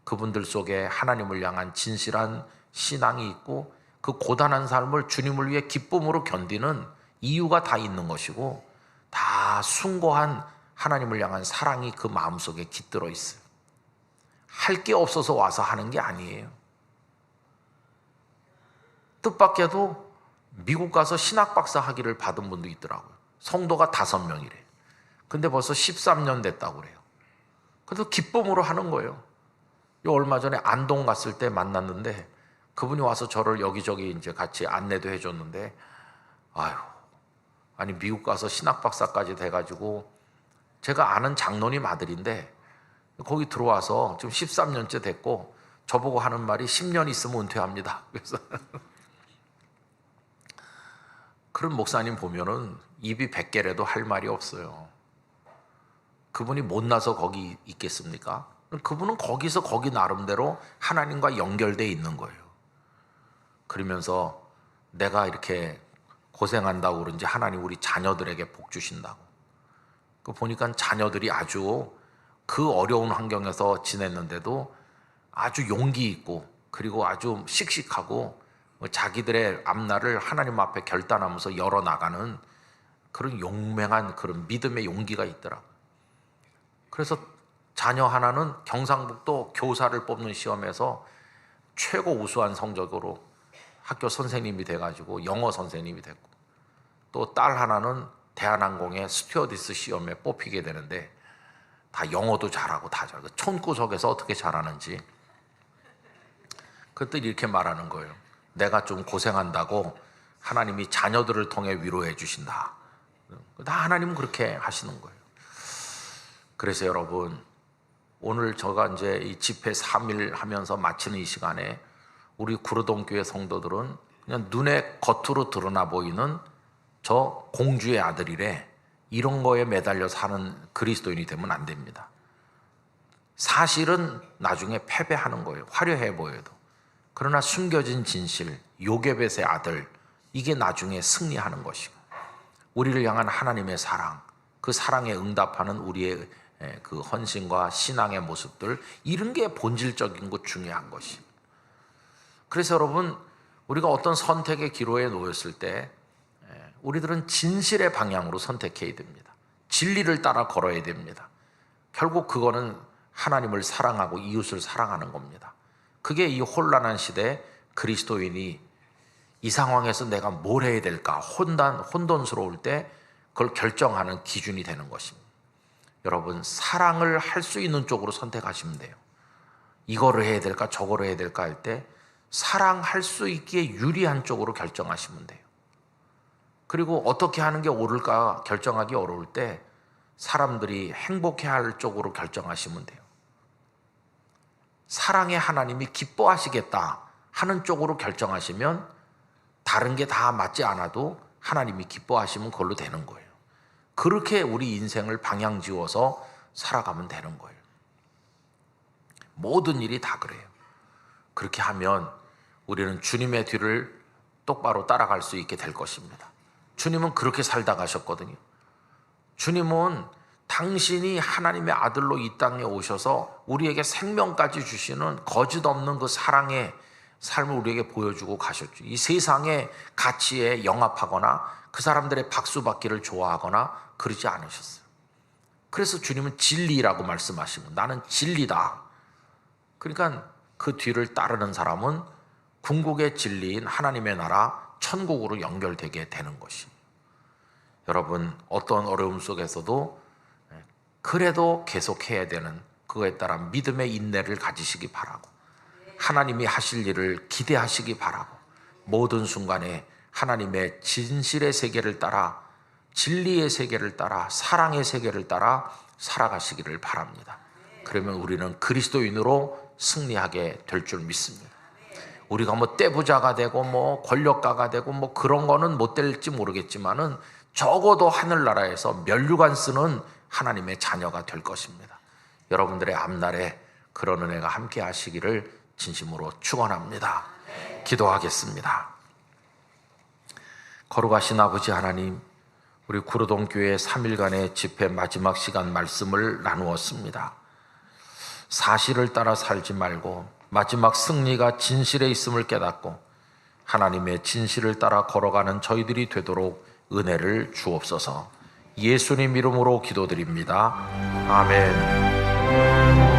그분들 속에 하나님을 향한 진실한 신앙이 있고 그 고단한 삶을 주님을 위해 기쁨으로 견디는 이유가 다 있는 것이고 다 숭고한 하나님을 향한 사랑이 그 마음속에 깃들어 있어요. 할 게 없어서 와서 하는 게 아니에요. 뜻밖에도 미국 가서 신학 박사 학위를 받은 분도 있더라고요. 성도가 5명이래. 근데 벌써 13년 됐다고 그래요. 그래서 기쁨으로 하는 거예요. 얼마 전에 안동 갔을 때 만났는데 그분이 와서 저를 여기저기 이제 같이 안내도 해줬는데 아니 미국 가서 신학 박사까지 돼가지고 제가 아는 장로님 아들인데 거기 들어와서 지금 13년째 됐고 저보고 하는 말이 10년 있으면 은퇴합니다. 그래서 그런 목사님 보면은 입이 100개라도 할 말이 없어요. 그분이 못나서 거기 있겠습니까? 그분은 거기서 거기 나름대로 하나님과 연결되어 있는 거예요. 그러면서 내가 이렇게 고생한다고 그런지 하나님 우리 자녀들에게 복 주신다고. 그 보니까 자녀들이 아주 그 어려운 환경에서 지냈는데도 아주 용기 있고 그리고 아주 씩씩하고 자기들의 앞날을 하나님 앞에 결단하면서 열어나가는 그런 용맹한 그런 믿음의 용기가 있더라고요. 그래서 자녀 하나는 경상북도 교사를 뽑는 시험에서 최고 우수한 성적으로 학교 선생님이 돼가지고 영어 선생님이 됐고 또 딸 하나는 대한항공의 스튜어디스 시험에 뽑히게 되는데 다 영어도 잘하고 다 잘하고 촌구석에서 어떻게 잘하는지 그때 이렇게 말하는 거예요. 내가 좀 고생한다고 하나님이 자녀들을 통해 위로해 주신다. 다 하나님은 그렇게 하시는 거예요. 그래서 여러분 오늘 제가 이제 이 집회 3일 하면서 마치는 이 시간에 우리 구로동교회 성도들은 그냥 눈에 겉으로 드러나 보이는 저 공주의 아들이래 이런 거에 매달려 사는 그리스도인이 되면 안 됩니다. 사실은 나중에 패배하는 거예요. 화려해 보여도. 그러나 숨겨진 진실, 요게벳의 아들 이게 나중에 승리하는 것이고 우리를 향한 하나님의 사랑, 그 사랑에 응답하는 우리의 그 헌신과 신앙의 모습들 이런 게 본질적인 것 중요한 것이. 그래서 여러분 우리가 어떤 선택의 기로에 놓였을 때 우리들은 진실의 방향으로 선택해야 됩니다. 진리를 따라 걸어야 됩니다. 결국 그거는 하나님을 사랑하고 이웃을 사랑하는 겁니다. 그게 이 혼란한 시대에 그리스도인이 이 상황에서 내가 뭘 해야 될까 혼돈스러울 때 그걸 결정하는 기준이 되는 것입니다. 여러분 사랑을 할 수 있는 쪽으로 선택하시면 돼요. 이거를 해야 될까 저거를 해야 될까 할 때 사랑할 수 있기에 유리한 쪽으로 결정하시면 돼요. 그리고 어떻게 하는 게 옳을까 결정하기 어려울 때 사람들이 행복해할 쪽으로 결정하시면 돼요. 사랑의 하나님이 기뻐하시겠다 하는 쪽으로 결정하시면 다른 게 다 맞지 않아도 하나님이 기뻐하시면 그걸로 되는 거예요. 그렇게 우리 인생을 방향 지어서 살아가면 되는 거예요. 모든 일이 다 그래요. 그렇게 하면 우리는 주님의 뒤를 똑바로 따라갈 수 있게 될 것입니다. 주님은 그렇게 살다 가셨거든요. 주님은 당신이 하나님의 아들로 이 땅에 오셔서 우리에게 생명까지 주시는 거짓 없는 그 사랑의 삶을 우리에게 보여주고 가셨죠. 이 세상의 가치에 영합하거나 그 사람들의 박수받기를 좋아하거나 그러지 않으셨어요. 그래서 주님은 진리라고 말씀하시고 나는 진리다. 그러니까 그 뒤를 따르는 사람은 궁극의 진리인 하나님의 나라 천국으로 연결되게 되는 것입니다. 여러분 어떤 어려움 속에서도 그래도 계속해야 되는 그거에 따라 믿음의 인내를 가지시기 바라고 하나님이 하실 일을 기대하시기 바라고 모든 순간에 하나님의 진실의 세계를 따라 진리의 세계를 따라 사랑의 세계를 따라 살아가시기를 바랍니다. 그러면 우리는 그리스도인으로 승리하게 될 줄 믿습니다. 우리가 뭐 떼부자가 되고 뭐 권력가가 되고 뭐 그런 거는 못 될지 모르겠지만은 적어도 하늘나라에서 면류관 쓰는 하나님의 자녀가 될 것입니다. 여러분들의 앞날에 그런 은혜가 함께 하시기를 진심으로 축원합니다. 기도하겠습니다. 거룩하신 아버지 하나님, 우리 구로동교회 3일간의 집회 마지막 시간 말씀을 나누었습니다. 사실을 따라 살지 말고 마지막 승리가 진실에 있음을 깨닫고 하나님의 진실을 따라 걸어가는 저희들이 되도록 은혜를 주옵소서. 예수님 이름으로 기도드립니다. 아멘.